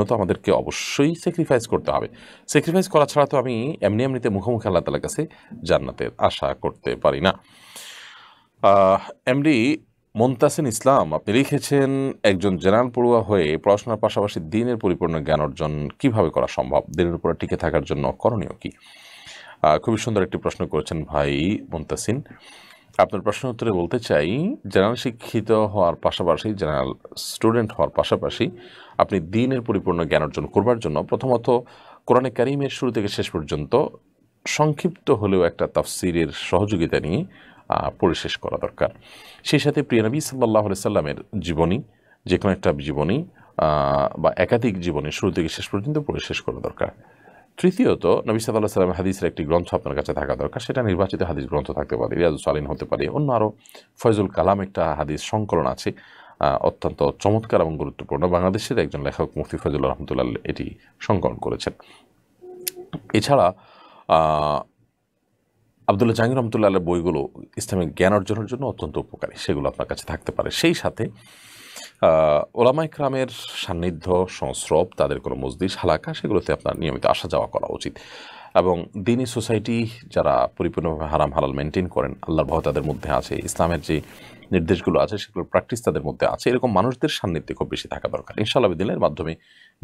তো আমাদেরকে অবশ্যই স্যাক্রিফাইস করতে হবে। স্যাক্রিফাইস করা ছাড়া তো আমি এমনিতে মুখোমুখি আল্লাহ তাআলার কাছে জান্নাতের আশা করতে পারি না। এমডি মুনতাসিন ইসলাম আপনি লিখেছেন, একজন জেনারেল পড়ুয়া হয়ে পড়াশোনার পাশাপাশি দ্বীনের পরিপূর্ণ জ্ঞান অর্জন কিভাবে করা সম্ভব? দ্বীনের উপরে টিকে থাকার জন্য করণীয় কি? খুবই সুন্দর একটি প্রশ্ন করেছেন ভাই মুনতাসিন। আপনার প্রশ্নের উত্তরে বলতে চাই, জেনারেল শিক্ষিত হওয়ার পাশাপাশি, জেনারেল স্টুডেন্ট হওয়ার পাশাপাশি আপনি দ্বীনের পরিপূর্ণ জ্ঞান অর্জন করবার জন্য প্রথমত কোরআনে কারীমের শুরু থেকে শেষ পর্যন্ত সংক্ষিপ্ত হলেও একটা তাফসিরের সহযোগিতা নিয়ে পড়ে শেষ করা দরকার। সেই সাথে প্রিয় নবী সাল্লাল্লাহু আলাইহি সাল্লামের জীবনী, যে কোনো একটা জীবনী বা একাধিক জীবনী শুরু থেকে শেষ পর্যন্ত পড়ে শেষ করা দরকার। তৃতীয়ত নবী সাল্লাল্লাহু আলাইহি সাল্লামের হাদিসের একটি গ্রন্থ আপনার কাছে থাকা দরকার। সেটা নির্বাচিত হাদিস গ্রন্থ থাকতে পারে, রিয়াজুস সালিহিন হতে পারে, অন্য আরও ফয়জুল কালাম একটা হাদিস সংকলন আছে, অত্যন্ত চমৎকার এবং গুরুত্বপূর্ণ। বাংলাদেশের একজন লেখক মুফতি ফয়জুল্লাহ রহমতুল্লাহ এটি সংকলন করেছেন। এছাড়া আব্দুল্লাহ জাহাঙ্গীর রহমতুল্লাহ বইগুলো ইসলামিক জ্ঞান অর্জনের জন্য অত্যন্ত উপকারী, সেগুলো আপনার কাছে থাকতে পারে। সেই সাথে ওলামায়ে কেরামের সান্নিধ্য, সংস্রব, তাদের কোনো মজলিস, হালাকা, সেগুলোতে আপনার নিয়মিত আসা যাওয়া করা উচিত। এবং দিনী সোসাইটি যারা পরিপূর্ণভাবে হারাম হালাল মেনটেন করেন, আল্লাহর ভয় তাদের মধ্যে আছে, ইসলামের যে নির্দেশগুলো আছে সেগুলোর প্র্যাকটিস তাদের মধ্যে আছে, এরকম মানুষদের সান্নিধ্যে খুব বেশি থাকা দরকার। ইনশাআল্লাহ দিনের মাধ্যমে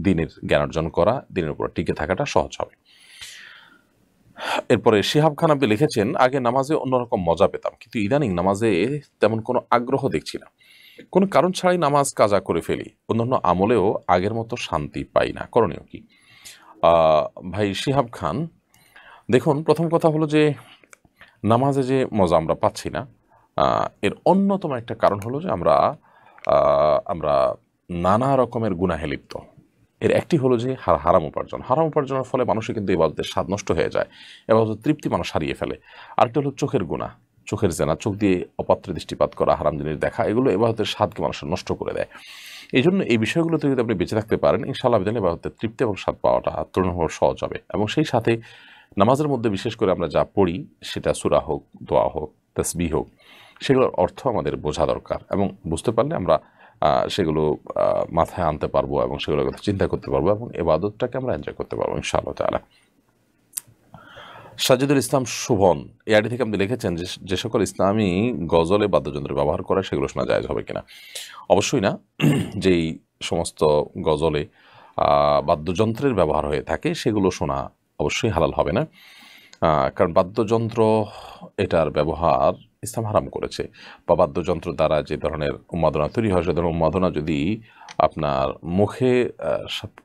দিনের জ্ঞান অর্জন করা, দিনের উপর টিকে থাকাটা সহজ হবে। এরপরে শিহাব খান আপনি লিখেছেন, আগে নামাজে অন্যরকম মজা পেতাম, কিন্তু ইদানিং নামাজে তেমন কোনো আগ্রহ দেখছি না, কোনো কারণ ছাড়াই নামাজ কাজা করে ফেলি, অন্যান্য আমলেও আগের মতো শান্তি পাই না, করণীয় কি? ভাই শিহাব খান, দেখুন, প্রথম কথা হলো যে নামাজে যে মজা আমরা পাচ্ছি না, এর অন্যতম একটা কারণ হলো যে আমরা আমরা নানা রকমের গুনাহে লিপ্ত। এর একটি হলো যে হারাম উপার্জন। হারাম উপার্জনের ফলে মানুষের কিন্তু ইবাদতের স্বাদ নষ্ট হয়ে যায়, ইবাদতের তৃপ্তি মানুষ হারিয়ে ফেলে। আরেকটা হলো চোখের গুনাহ, চোখের জেনা, চোখ দিয়ে অপাত্রে দৃষ্টিপাত করা, হারাম জিনিস দেখা, এগুলো ইবাদতের স্বাদকে মানুষের নষ্ট করে দেয়। এই জন্য এই বিষয়গুলো থেকে যদি আপনি বেঁচে থাকতে পারেন, ইনশাআল্লাহ বিধানে ইবাদতের তৃপ্তি এবং স্বাদ পাওয়াটা তুলনামূলক সহজ হবে। এবং সেই সাথে নামাজের মধ্যে বিশেষ করে আমরা যা পড়ি, সেটা সূরা হোক, দোয়া হোক, তাসবিহ হোক, সেগুলোর অর্থ আমাদের বোঝা দরকার, এবং বুঝতে পারলে আমরা সেগুলো মাথায় আনতে পারবো এবং সেগুলোর কথা চিন্তা করতে পারবো এবং ইবাদতটাকে আমরা এনজয় করতে পারবো ইনশাআল্লাহ তাআলা। সাজিদুল ইসলাম শুভন এই আইডি থেকে আপনি লিখেছেন যে সকল ইসলামী গজলে বাদ্যযন্ত্র ব্যবহার করে সেগুলো শোনা জায়েজ হবে কিনা? অবশ্যই না। যেই সমস্ত গজলে বাদ্যযন্ত্রের ব্যবহার হয়ে থাকে সেগুলো শোনা অবশ্যই হালাল হবে না, কারণ বাদ্যযন্ত্র এটার ব্যবহার ইসলাম হারাম করেছে। বা বাদ্যযন্ত্র দ্বারা যে ধরনের উন্মাদনা তৈরি হয়, সে ধরনের উন্মাদনা যদি আপনার মুখে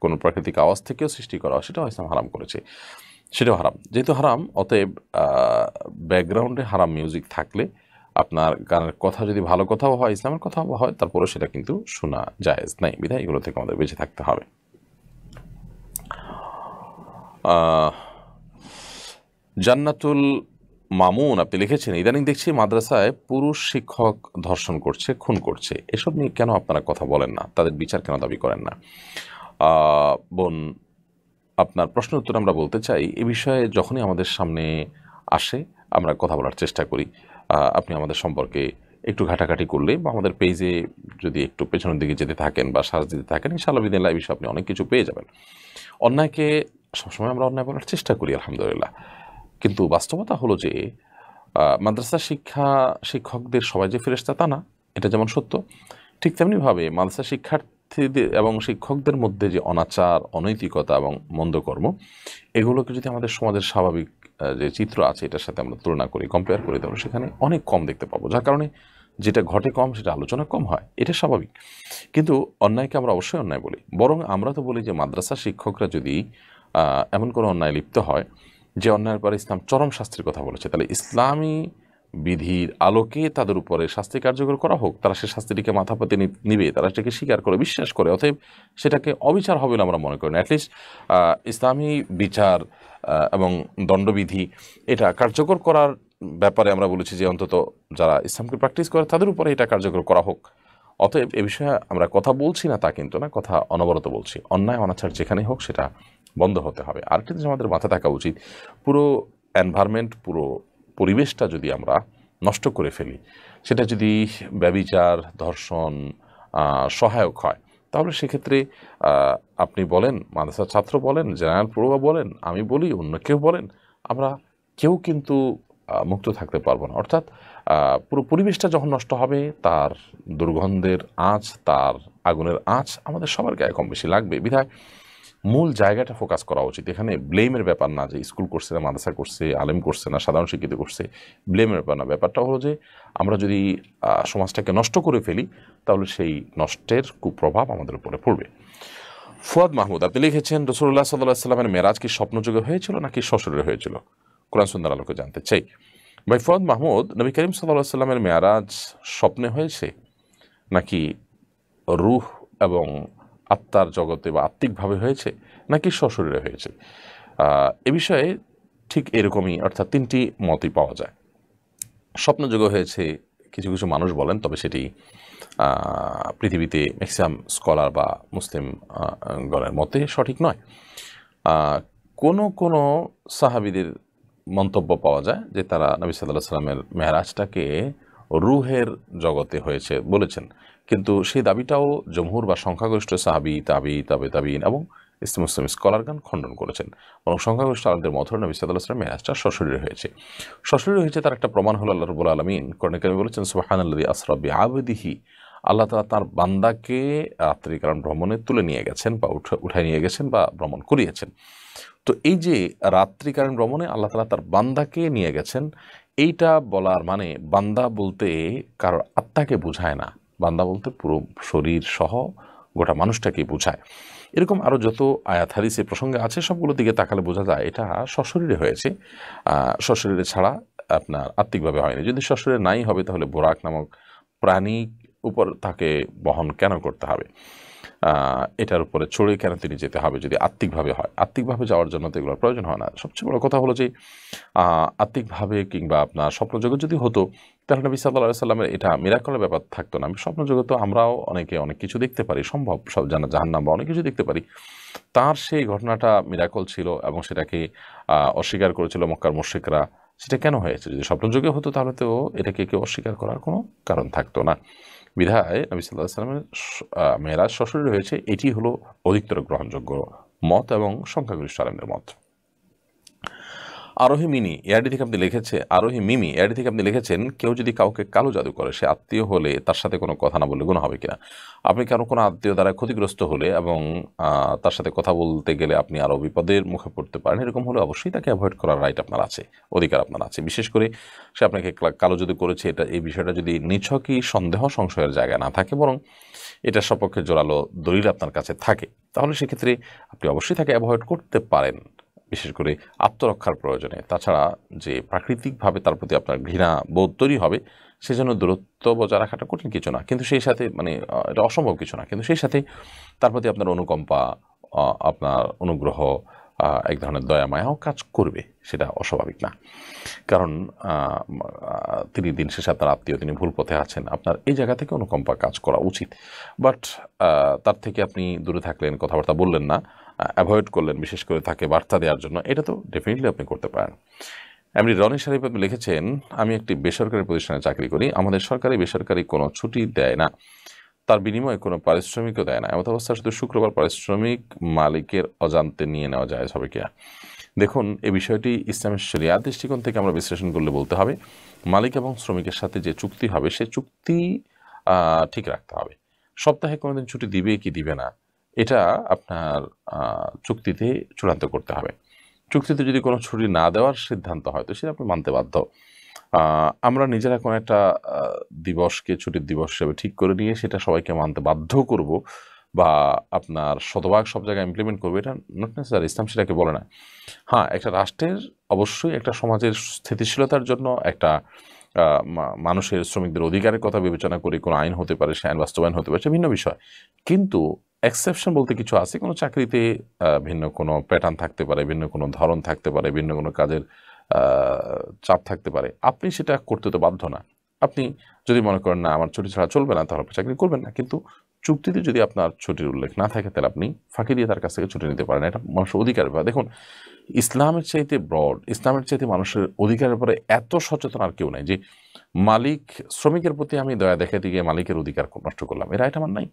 কোনো প্রাকৃতিক আওয়াজ থেকেও সৃষ্টি করা হয়, সেটাও ইসলাম হারাম করেছে, সেটাও হারাম। যেহেতু হারাম, অতএব ব্যাকগ্রাউন্ডে হারাম মিউজিক থাকলে আপনার গানের কথা যদি ভালো কথাও হয়, ইসলামের কথাও হয়, তারপরে সেটা কিন্তু শোনা জায়েজ নাই, বিধায় এগুলো থেকে আমাদের বেঁচে থাকতে হবে। জান্নাতুল মামুন আপনি লিখেছেন, ইদানিং দেখছি মাদ্রাসায় পুরুষ শিক্ষক ধর্ষণ করছে, খুন করছে, এসব নিয়ে কেন আপনারা কথা বলেন না? তাদের বিচার কেন দাবি করেন না? বোন, আপনার প্রশ্নের উত্তর আমরা বলতে চাই, এ বিষয়ে যখনই আমাদের সামনে আসে আমরা কথা বলার চেষ্টা করি। আপনি আমাদের সম্পর্কে একটু ঘাটাঘাটি করলে বা আমাদের পেজে যদি একটু পেছনের দিকে যেতে থাকেন বা সার্চ দিতে থাকেন, ইনশাআল্লাহ বিদিনিল্লাহ এই বিষয়ে আপনি অনেক কিছু পেয়ে যাবেন। অন্যায়কে সবসময় আমরা অন্যায় বলার চেষ্টা করি আলহামদুলিল্লাহ, কিন্তু বাস্তবতা হলো যে মাদ্রাসা শিক্ষকদের সবাই যে ফেরেশতা তা না, এটা যেমন সত্য, ঠিক তেমনিভাবে মাদ্রাসা শিক্ষার্থীদের এবং শিক্ষকদের মধ্যে যে অনাচার, অনৈতিকতা এবং মন্দকর্ম, এগুলোকে যদি আমাদের সমাজের স্বাভাবিক যে চিত্র আছে এটার সাথে আমরা তুলনা করি, কম্পেয়ার করি, তাহলে সেখানে অনেক কম দেখতে পাবো, যার কারণে যেটা ঘটে কম সেটা আলোচনা কম হয়, এটা স্বাভাবিক। কিন্তু অন্যায়কে আমরা অবশ্যই অন্যায় বলি, বরং আমরা তো বলি যে মাদ্রাসা শিক্ষকরা যদি এমন কোনো অন্যায় লিপ্ত হয় যে অন্যায়ের পরে ইসলাম চরম শাস্তির কথা বলেছে, তাহলে ইসলামী বিধির আলোকে তাদের উপরে শাস্তি কার্যকর করা হোক, তারা সে শাস্তিটিকে মাথা পেতে নিবে, তারা সেটাকে স্বীকার করে বিশ্বাস করে, অতএব সেটাকে অবিচার হবে বলে আমরা মনে করি না। অ্যাটলিস্ট ইসলামী বিচার এবং দণ্ডবিধি এটা কার্যকর করার ব্যাপারে আমরা বলেছি যে অন্তত যারা ইসলামকে প্র্যাকটিস করে তাদের উপরে এটা কার্যকর করা হোক। অতএব এ বিষয়ে আমরা কথা বলছি না তা কিন্তু না, কথা অনবরত বলছি। অন্যায় অনাচার যেখানে হোক সেটা বন্ধ হতে হবে। আরেকটা জিনিস আমাদের মাথায় থাকা উচিত, পুরো এনভায়রনমেন্ট, পুরো পরিবেশটা যদি আমরা নষ্ট করে ফেলি, সেটা যদি ব্যভিচার, ধর্ষণ সহায়ক হয়, তাহলে সেক্ষেত্রে আপনি বলেন, মাদ্রাসার ছাত্র বলেন, জেনারেল পড়ুয়া বলেন, আমি বলি, অন্য কেউ বলেন, আমরা কেউ কিন্তু মুক্ত থাকতে পারবো না। অর্থাৎ পুরো পরিবেশটা যখন নষ্ট হবে, তার দুর্গন্ধের আঁচ, তার আগুনের আঁচ আমাদের সবার গায়ে কম বেশি লাগবে। বিধায় মূল জায়গাটা ফোকাস করা উচিত। এখানে ব্লেমের ব্যাপার না যে স্কুল করছে না, মাদ্রাসা করছে, আলেম করছে না, সাধারণ শিক্ষিত করছে, ব্লেমের ব্যাপার না। ব্যাপারটা হলো যে আমরা যদি সমাজটাকে নষ্ট করে ফেলি, তাহলে সেই নষ্টের কুপ্রভাব আমাদের উপরে পড়বে। ফুয়াদ মাহমুদ, আপনি লিখেছেন রাসূলুল্লাহ সাল্লাল্লাহু আলাইহি ওয়াসাল্লামের মেরাজ কি স্বপ্নযোগে হয়েছিল নাকি শ্বশুরে হয়েছিল? কোরআন সুন্নাহর আলোকে জানতে চাই। ভাই ফুয়াদ মাহমুদ, নবী করিম সাল্লাল্লাহু আলাইহি ওয়াসাল্লামের মেরাজ স্বপ্নে হয়েছে নাকি রূহ এবং আত্মার জগতে বা আত্মিকভাবে হয়েছে নাকি সশরীরে হয়েছে? এ বিষয়ে ঠিক এরকমই, অর্থাৎ তিনটি মতই পাওয়া যায়। স্বপ্নযোগে হয়েছে কিছু কিছু মানুষ বলেন, তবে সেটি পৃথিবীতে ম্যাক্সিমাম স্কলার বা মুসলিম গণের মতে সঠিক নয়। কোনো কোনো সাহাবীদের মন্তব্য পাওয়া যায় যে তারা নবী সাল্লাল্লাহু আলাইহি সাল্লামের মেরাজটাকে রূহের জগতে হয়েছে বলেছেন, কিন্তু সেই দাবিটাও জমহুর বা সংখ্যাগরিষ্ঠ সাহাবী, তাবিঈন এবং মুসলিম স্কলারগণ খণ্ডন করেছেন। বরং সংখ্যাগরিষ্ঠ আলেমদের মত নবী সাল্লাল্লাহু আলাইহি ওয়াসাল্লাম মেরাজটা সশরীরে হয়েছে। সশরীরে হয়েছে তার একটা প্রমাণ হলো আল্লাহ রাব্বুল আলামিন কোরআনে কারিমে বলেছেন, সুবহানাল্লাযী আসরা বিআবদিহি, আল্লাহ তাআলা তার বান্দাকে রাত্রিকালীন ভ্রমণে তুলে নিয়ে গেছেন বা উঠায় নিয়ে গেছেন বা ভ্রমণ করিয়েছেন। তো এই যে রাত্রিকালীন ভ্রমণে আল্লাহ তাআলা তার বান্দাকে নিয়ে গেছেন, এইটা বলার মানে বান্দা বলতে কারোর আত্মাকে বোঝায় না, বান্দা বলতে পুরো শরীর সহ গোটা মানুষটাকে বোঝায়। এরকম আরও যত আয়াত হাদিসে প্রসঙ্গে আছে, সবগুলোর দিকে তাকালে বোঝা যায় এটা সশরীরে হয়েছে, সশরীরে ছাড়া আপনার আত্মিকভাবে হয়নি। যদি সশরীরে নাই হবে, তাহলে বোরাক নামক প্রাণী উপর তাকে বহন কেন করতে হবে? এটার উপরে চড়ে কেন তিনি যেতে হবে যদি আত্মিকভাবে হয়? আত্মিকভাবে যাওয়ার জন্য তো এগুলোর প্রয়োজন হয় না। সবচেয়ে বড় কথা হলো যে আত্মিকভাবে কিংবা আপনার স্বপ্নজগৎ যদি হতো, তাহলে নবী সাল্লাল্লাহু আলাইহি ওয়াসাল্লামের এটা মিরাকলের ব্যাপার থাকতো না। স্বপ্নজগৎ তো আমরাও অনেকে অনেক কিছু দেখতে পারি, সম্ভব সব জাহান্নাম বা অনেক কিছু দেখতে পারি। তার সেই ঘটনাটা মিরাকল ছিল এবং সেটাকে অস্বীকার করেছিল মক্কার মুশরিকরা। সেটা কেন হয়েছে? যদি স্বপ্নযোগে হতো, তাহলে তো এটাকে কেউ অস্বীকার করার কোনো কারণ থাকতো না। বিধায় নবী সাল্লাল্লাহু আলাইহি ওয়াসাল্লামের মেরাজ সশরীরে হয়েছে, এটি হলো অধিকতর গ্রহণযোগ্য মত এবং সংখ্যাগরিষ্ঠ আলেমদের মত। আরোহী মিমি এআইডি থেকে আপনি লিখেছেন, কেউ যদি কাউকে কালো জাদু করে, সে আত্মীয় হলে তার সাথে কোনো কথা না বললে গুনাহ হবে কিনা? আপনি কোনো আত্মীয় দ্বারা ক্ষতিগ্রস্ত হলে এবং তার সাথে কথা বলতে গেলে আপনি আরও বিপদের মুখে পড়তে পারেন, এরকম হলে অবশ্যই তাকে অ্যাভয়েড করার রাইট আপনার আছে, অধিকার আপনার আছে। বিশেষ করে সে আপনাকে কালো জাদু করেছে, এই বিষয়টা যদি নিছকই সন্দেহ সংশয়ের জায়গায় না থাকে, বরং এটার সপক্ষে জোরালো দলিল আপনার কাছে থাকে, তাহলে সেক্ষেত্রে আপনি অবশ্যই তাকে অ্যাভয়েড করতে পারেন, বিশেষ করে আত্মরক্ষার প্রয়োজনে। তাছাড়া যে প্রাকৃতিকভাবে তার প্রতি আপনার ঘৃণা বোধ তৈরি হবে, সেজন্য দূরত্ব বজায় রাখাটা কঠিন কিছু না, কিন্তু সেই সাথে এটা অসম্ভব কিছু না, কিন্তু সেই সাথে তার প্রতি আপনার অনুকম্পা, আপনার অনুগ্রহ, এক ধরনের দয়া মায়াও কাজ করবে, সেটা অস্বাভাবিক না। কারণ তিনি দিন শেষে আপনার আত্মীয়, তিনি ভুল পথে আছেন, আপনার এই জায়গা থেকে অনুকম্পা কাজ করা উচিত। বাট তার থেকে আপনি দূরে থাকলেন, কথাবার্তা বললেন না, অ্যাভয়েড করলেন, বিশেষ করে তাকে বার্তা দেওয়ার জন্য, এটা তো ডেফিনেটলি আপনি করতে পারেন। এমনি রনি শরীফ আপনি লিখেছেন, আমি একটি বেসরকারি প্রতিষ্ঠানে চাকরি করি, আমাদের সরকারি বেসরকারি কোনো ছুটি দেয় না, তার বিনিময়ে কোনো পারিশ্রমিকও দেয় না। এমত অবস্থা শুধু শুক্রবার পারিশ্রমিক মালিকের অজান্তে নিয়ে নেওয়া যায় হবে কিনা? দেখুন, এই বিষয়টি ইসলামের শরিয়াত দৃষ্টিকোণ থেকে আমরা বিশ্লেষণ করলে বলতে হবে, মালিক এবং শ্রমিকের সাথে যে চুক্তি হবে, সে চুক্তি ঠিক রাখতে হবে। সপ্তাহে কোনোদিন ছুটি দিবে কি দিবে না, এটা আপনার চুক্তিতে চূড়ান্ত করতে হবে। চুক্তিতে যদি কোনো ছুটি না দেওয়ার সিদ্ধান্ত হয়, তো সেটা আপনি মানতে বাধ্য। আমরা নিজেরা কোনো একটা দিবসকে ছুটির দিবস হিসেবে ঠিক করে নিয়ে সেটা সবাইকে মানতে বাধ্য করব বা আপনার শতভাগ সব জায়গায় ইমপ্লিমেন্ট করবে, এটা নট নেসেসারি। ইসলাম সেটাকে বলে না। হ্যাঁ, একটা রাষ্ট্রের অবশ্যই একটা সমাজের স্থিতিশীলতার জন্য একটা মানুষের শ্রমিকদের অধিকারের কথা বিবেচনা করে কোনো আইন হতে পারে, সে আইন বাস্তবায়ন হতে পারে, সে ভিন্ন বিষয়। কিন্তু এক্সেপশন বলতে কিছু আছে। কোনো চাকরিতে ভিন্ন কোনো প্যাটার্ন থাকতে পারে, ভিন্ন কোনো ধরন থাকতে পারে, ভিন্ন কোনো কাজের চাপ থাকতে পারে, আপনি সেটা করতে তো বাধ্য না। আপনি যদি মনে করেন না আমার ছুটি ছাড়া চলবে না, তাহলে আপনি চাকরি করবেন না। কিন্তু চুক্তিতে যদি আপনার ছুটির উল্লেখ না থাকে, তাহলে আপনি ফাঁকি দিয়ে তার কাছ থেকে ছুটি নিতে পারেন। এটা মানুষের অধিকারের ব্যাপার। দেখুন, ইসলামের চাইতে ব্রড, ইসলামের চাইতে মানুষের অধিকারের ব্যাপারে এত সচেতন আর কেউ নাই যে মালিক শ্রমিকের প্রতি আমি দয়া দেখাতে গিয়ে মালিকের অধিকার নষ্ট করলাম, এটা আমার নাই।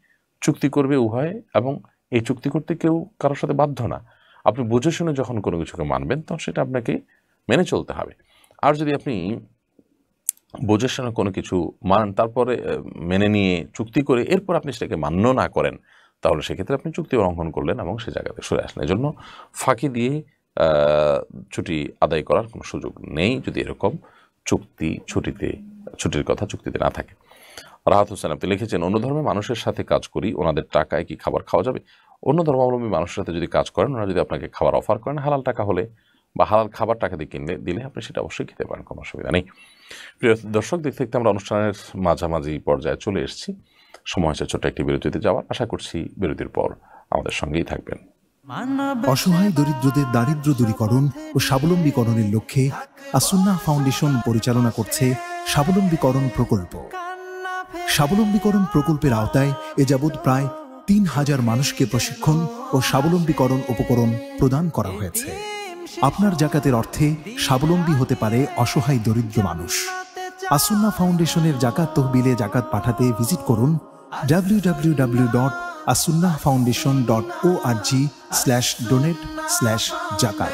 চুক্তি করবে উভয়, এবং এই চুক্তি করতে কেউ কারোর সাথে বাধ্য না। আপনি বুঝে শুনে যখন কোনো কিছুকে মানবেন তখন সেটা আপনাকে মেনে চলতে হবে। আর যদি আপনি বুঝে শুনে কোনো কিছু মানেন, তারপরে মেনে নিয়ে চুক্তি করে এরপর আপনি সেটাকে মান্য না করেন, তাহলে সেক্ষেত্রে আপনি চুক্তি লঙ্ঘন করলেন এবং সে জায়গাতে সরে আসলেন। এজন্য ফাঁকি দিয়ে ছুটি আদায় করার কোনো সুযোগ নেই যদি এরকম ছুটির কথা চুক্তিতে না থাকে। রাহাত হোসেন আপনি লিখেছেন, অন্য ধর্মের মানুষের সাথে কাজ করি, ওনাদের টাকায় কি খাবার খাওয়া যাবে? অন্য ধর্মাবলম্বী মানুষের সাথে যদি কাজ করেন, ওনারা যদি আপনাকে খাবার অফার করেন হালাল টাকা হলে বা হালাল খাবার টাকা দিয়ে দিলে আপনি সেটা অবশ্যই খেতে পারেন, কোনো অসুবিধা নেই। প্রিয় দর্শক, দেখতে দেখতে আমরা অনুষ্ঠানের মাঝামাঝি পর্যায়ে চলে এসেছি। সময় হচ্ছে ছোট্ট একটি বিরতিতে যাওয়ার। আশা করছি বিরতির পর আমাদের সঙ্গেই থাকবেন। অসহায় দরিদ্রদের দারিদ্র্য দূরীকরণ ও স্বাবলম্বীকরণের লক্ষ্যে আসুন্নাহ ফাউন্ডেশন পরিচালনা করছে স্বাবলম্বীকরণ প্রকল্প। স্বাবলম্বীকরণ প্রকল্পের আওতায় এ যাবৎ প্রায় ৩,০০০ মানুষকে প্রশিক্ষণ ও স্বাবলম্বীকরণ উপকরণ প্রদান করা হয়েছে। আপনার জাকাতের অর্থে স্বাবলম্বী হতে পারে অসহায় দরিদ্র মানুষ। আসুন্নাহ ফাউন্ডেশনের জাকাত তহবিলে জাকাত পাঠাতে ভিজিট করুন www.asunnahfoundation.org/donate/zakat।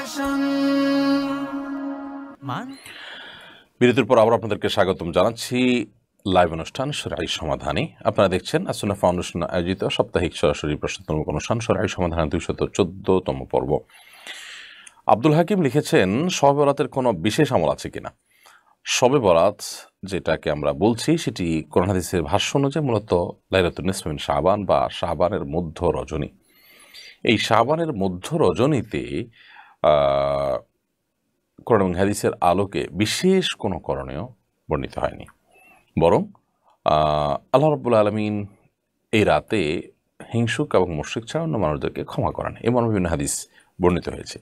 বিরতির পর আবার আপনাদেরকে স্বাগতম জানাচ্ছি লাইভ অনুষ্ঠান শরঈ সমাধানে। আপনারা দেখছেন আসুন্নাহ ফাউন্ডেশন আয়োজিত সাপ্তাহিক সরাসরি প্রশ্নোত্তর অনুষ্ঠান শরঈ সমাধান ২১৪তম পর্ব। আব্দুল হাকিম লিখেছেন, শবে বরাতের কোনো বিশেষ আমল আছে কিনা? শবে বরাত যেটাকে আমরা বলছি সেটি কোরআন হাদিসের ভাষ্য অনুযায়ী মূলত লাইলাতুন নিসফ মিন শাবান বা শাবানের মধ্য রজনী। এই শাবানের মধ্য রজনীতে কোরআন এবং হাদিসের আলোকে বিশেষ কোনো করণীয় বর্ণিত হয়নি, বরং আল্লাহ রাব্বুল আলামিন এই রাতে হিংসুক এবং মুশরিক ছাড়া অন্য মানুষদেরকে ক্ষমা করেন, এমন বিভিন্ন হাদিস বর্ণিত হয়েছে।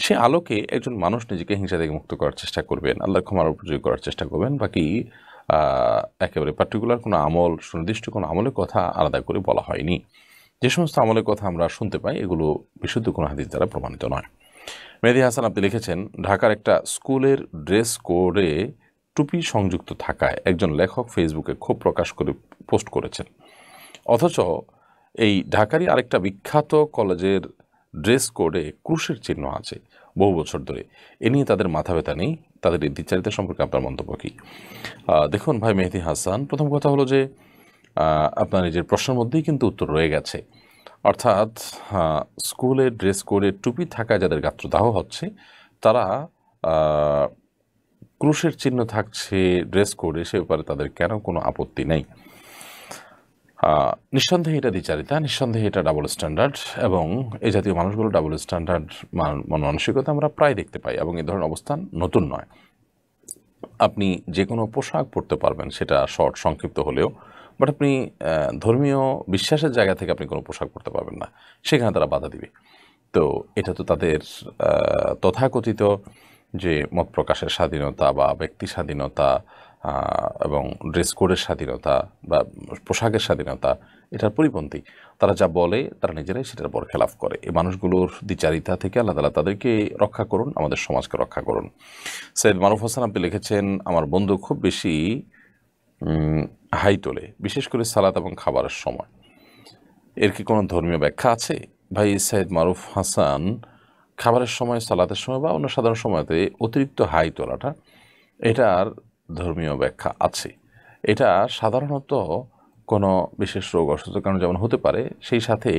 সে আলোকে একজন মানুষ নিজেকে হিংসা থেকে মুক্ত করার চেষ্টা করবেন, আল্লাহর ক্ষমার উপযোগী করার চেষ্টা করবেন। বাকি একেবারে পার্টিকুলার কোনো আমল, সুনির্দিষ্ট কোনো আমলের কথা আলাদা করে বলা হয়নি। যে সমস্ত আমলের কথা আমরা শুনতে পাই এগুলো বিশুদ্ধ কোনো হাদিস দ্বারা প্রমাণিত নয়। মেহেদী হাসান আপনি লিখেছেন, ঢাকার একটা স্কুলের ড্রেস কোডে টুপি সংযুক্ত থাকায় একজন লেখক ফেসবুকে ক্ষোভ প্রকাশ করে পোস্ট করেছেন, অথচ এই ঢাকারই আরেকটা বিখ্যাত কলেজের ড্রেস কোডে ক্রুশের চিহ্ন আছে বহু বছর ধরে। এ নিয়ে তাদের মাথা ব্যথা নেই। তাদের এই দ্বিচারিতা সম্পর্কে আপনার মন্তব্য কী? দেখুন ভাই মেহেদী হাসান, প্রথম কথা হলো যে আপনার নিজের প্রশ্নের মধ্যেই কিন্তু উত্তর রয়ে গেছে। অর্থাৎ স্কুলের ড্রেস কোডে টুপি থাকায় যাদের গাত্রদাহ হচ্ছে তারা ক্রুশের চিহ্ন থাকছে ড্রেস কোডে, সে ব্যাপারে তাদের কেন কোনো আপত্তি নেই। নিঃসন্দেহে এটা দ্বিচারিতা, নিঃসন্দেহে এটা ডাবল স্ট্যান্ডার্ড, এবং এই জাতীয় মানুষগুলো ডাবল স্ট্যান্ডার্ড মানসিকতা আমরা প্রায় দেখতে পাই, এবং এই ধরনের অবস্থান নতুন নয়। আপনি যে কোনো পোশাক পরতে পারবেন, সেটা শর্ট সংক্ষিপ্ত হলেও, বাট আপনি ধর্মীয় বিশ্বাসের জায়গা থেকে আপনি কোনো পোশাক পরতে পারবেন না, সেখানে তারা বাধা দিবে। তো এটা তো তাদের তথাকথিত যে মত প্রকাশের স্বাধীনতা বা ব্যক্তি স্বাধীনতা এবং ড্রেস কোডের স্বাধীনতা বা পোশাকের স্বাধীনতা, এটার পরিপন্থী। তারা যা বলে তারা নিজেরাই সেটার বরখেলাফ করে। এই মানুষগুলোর দ্বিচারিতা থেকে আল্লাহ তাআলা তাদেরকে রক্ষা করুন, আমাদের সমাজকে রক্ষা করুন। সৈয়দ মারুফ হাসান আপনি লিখেছেন, আমার বন্ধু খুব বেশি হাই তোলে, বিশেষ করে সালাত এবং খাবারের সময়। এর কি কোনো ধর্মীয় ব্যাখ্যা আছে? ভাই সৈয়দ মারুফ হাসান, খাবারের সময়, সালাতের সময় বা অন্য সাধারণ সময়তে অতিরিক্ত হাই তোলাটা, এটার ধর্মীয় ব্যাখ্যা আছে। এটা সাধারণত কোনো বিশেষ রোগ অসুস্থতার কারণে যেমন হতে পারে, সেই সাথে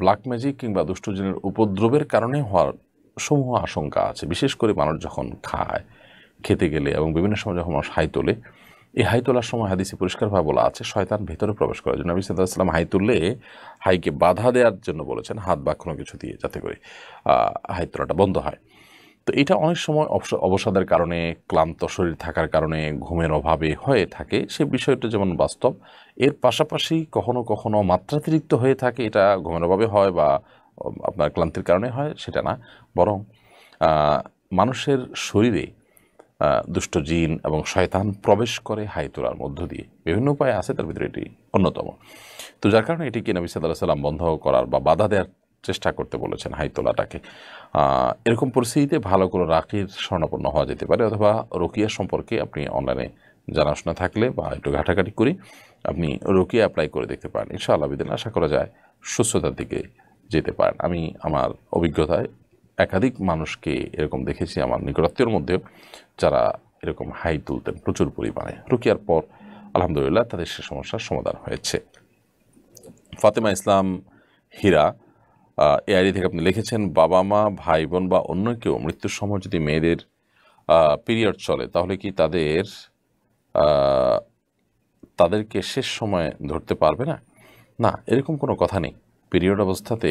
ব্ল্যাক ম্যাজিক কিংবা দুষ্টজিনের উপদ্রবের কারণে হওয়ার সমূহ আশঙ্কা আছে। বিশেষ করে মানুষ যখন খায়, খেতে গেলে এবং বিভিন্ন সময় যখন মানুষ হাই তোলে, এই হাই তোলার সময় হাদিসে পরিষ্কারভাবে বলা আছে শয়তান ভেতরে প্রবেশ করার জন্য। নবী সাল্লাল্লাহু আলাইহি ওয়াসাল্লাম হাই তুললে হাইকে বাধা দেওয়ার জন্য বলেছেন, হাত বা কোনো কিছু দিয়ে, যাতে করে হাই তোলাটা বন্ধ হয়। তো এটা অনেক সময় অবসাদের কারণে, ক্লান্ত শরীর থাকার কারণে, ঘুমের অভাবে হয়ে থাকে, সে বিষয়টা যেমন বাস্তব। এর পাশাপাশি কখনো কখনো মাত্রাতিরিক্ত হয়ে থাকে, এটা ঘুমের অভাবে হয় বা আপনার ক্লান্তির কারণে হয় সেটা না, বরং মানুষের শরীরে দুষ্ট জিন এবং শয়তান প্রবেশ করে হাই তোলার মধ্য দিয়ে। বিভিন্ন উপায় আছে, তার ভিতরে এটি অন্যতম। তো যার কারণে এটিকে নবী সাল্লাল্লাহু আলাইহি ওয়াসাল্লাম বন্ধ করার বা বাধা দেওয়ার চেষ্টা করতে বলেছেন, হাই তোলাটাকে। এরকম পরিস্থিতিতে ভালো করে রাকির শরণাপন্ন হওয়া যেতে পারে, অথবা রুকিয়া সম্পর্কে আপনি অনলাইনে জানাশোনা থাকলে বা একটু ঘাটাঘাটি করি আপনি রুকিয়া অ্যাপ্লাই করে দেখতে পারেন, ইনশাআল্লাহ বিদিন আশা করা যায় সুস্থতার দিকে যেতে পারেন। আমি আমার অভিজ্ঞতায় একাধিক মানুষকে এরকম দেখেছি আমার নিকটাত্মীয়র মধ্যেও, যারা এরকম হাই তুলতেন প্রচুর পরিমাণে, রুকিয়ার পর আলহামদুলিল্লাহ তাদের সে সমস্যার সমাধান হয়েছে। ফাতেমা ইসলাম হীরা এআইডি থেকে আপনি লিখেছেন, বাবা মা, ভাই বোন বা অন্য কেউ মৃত্যুর সময় যদি মেয়েদের পিরিয়ড চলে তাহলে কি তাদেরকে শেষ সময় ধরতে পারবে না? না, এরকম কোনো কথা নেই। পিরিয়ড অবস্থাতে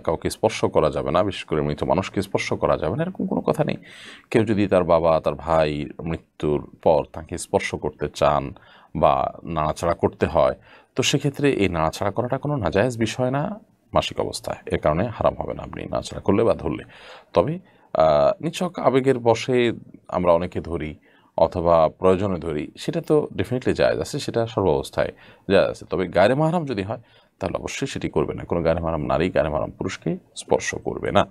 কাউকে স্পর্শ করা যাবে না, বিশেষ করে মৃত মানুষকে স্পর্শ করা যাবে না, এরকম কোনো কথা নেই। কেউ যদি তার বাবা তার ভাই মৃত্যুর পর তাকে স্পর্শ করতে চান বা নাড়াচাড়া করতে হয়, তো সেক্ষেত্রে এই নাড়াচাড়া করাটা কোনো নাজায়েজ বিষয় না মাসিক অবস্থায়, এর কারণে হারাম হবে না আপনি নাড়াচাড়া করলে বা ধরলে। তবে নিছক আবেগের বশে আমরা অনেকে ধরি অথবা প্রয়োজনে ধরি, সেটা তো ডেফিনেটলি জায়েজ আছে, সেটা সর্বাবস্থায় জায়েজ আছে। তবে গায়রে মাহরাম যদি হয় তাহলে অবশ্যই সেটি করবে না, কোনো গায়রে মাহরাম নারী গায়রে মাহরাম পুরুষকে স্পর্শ করবে না।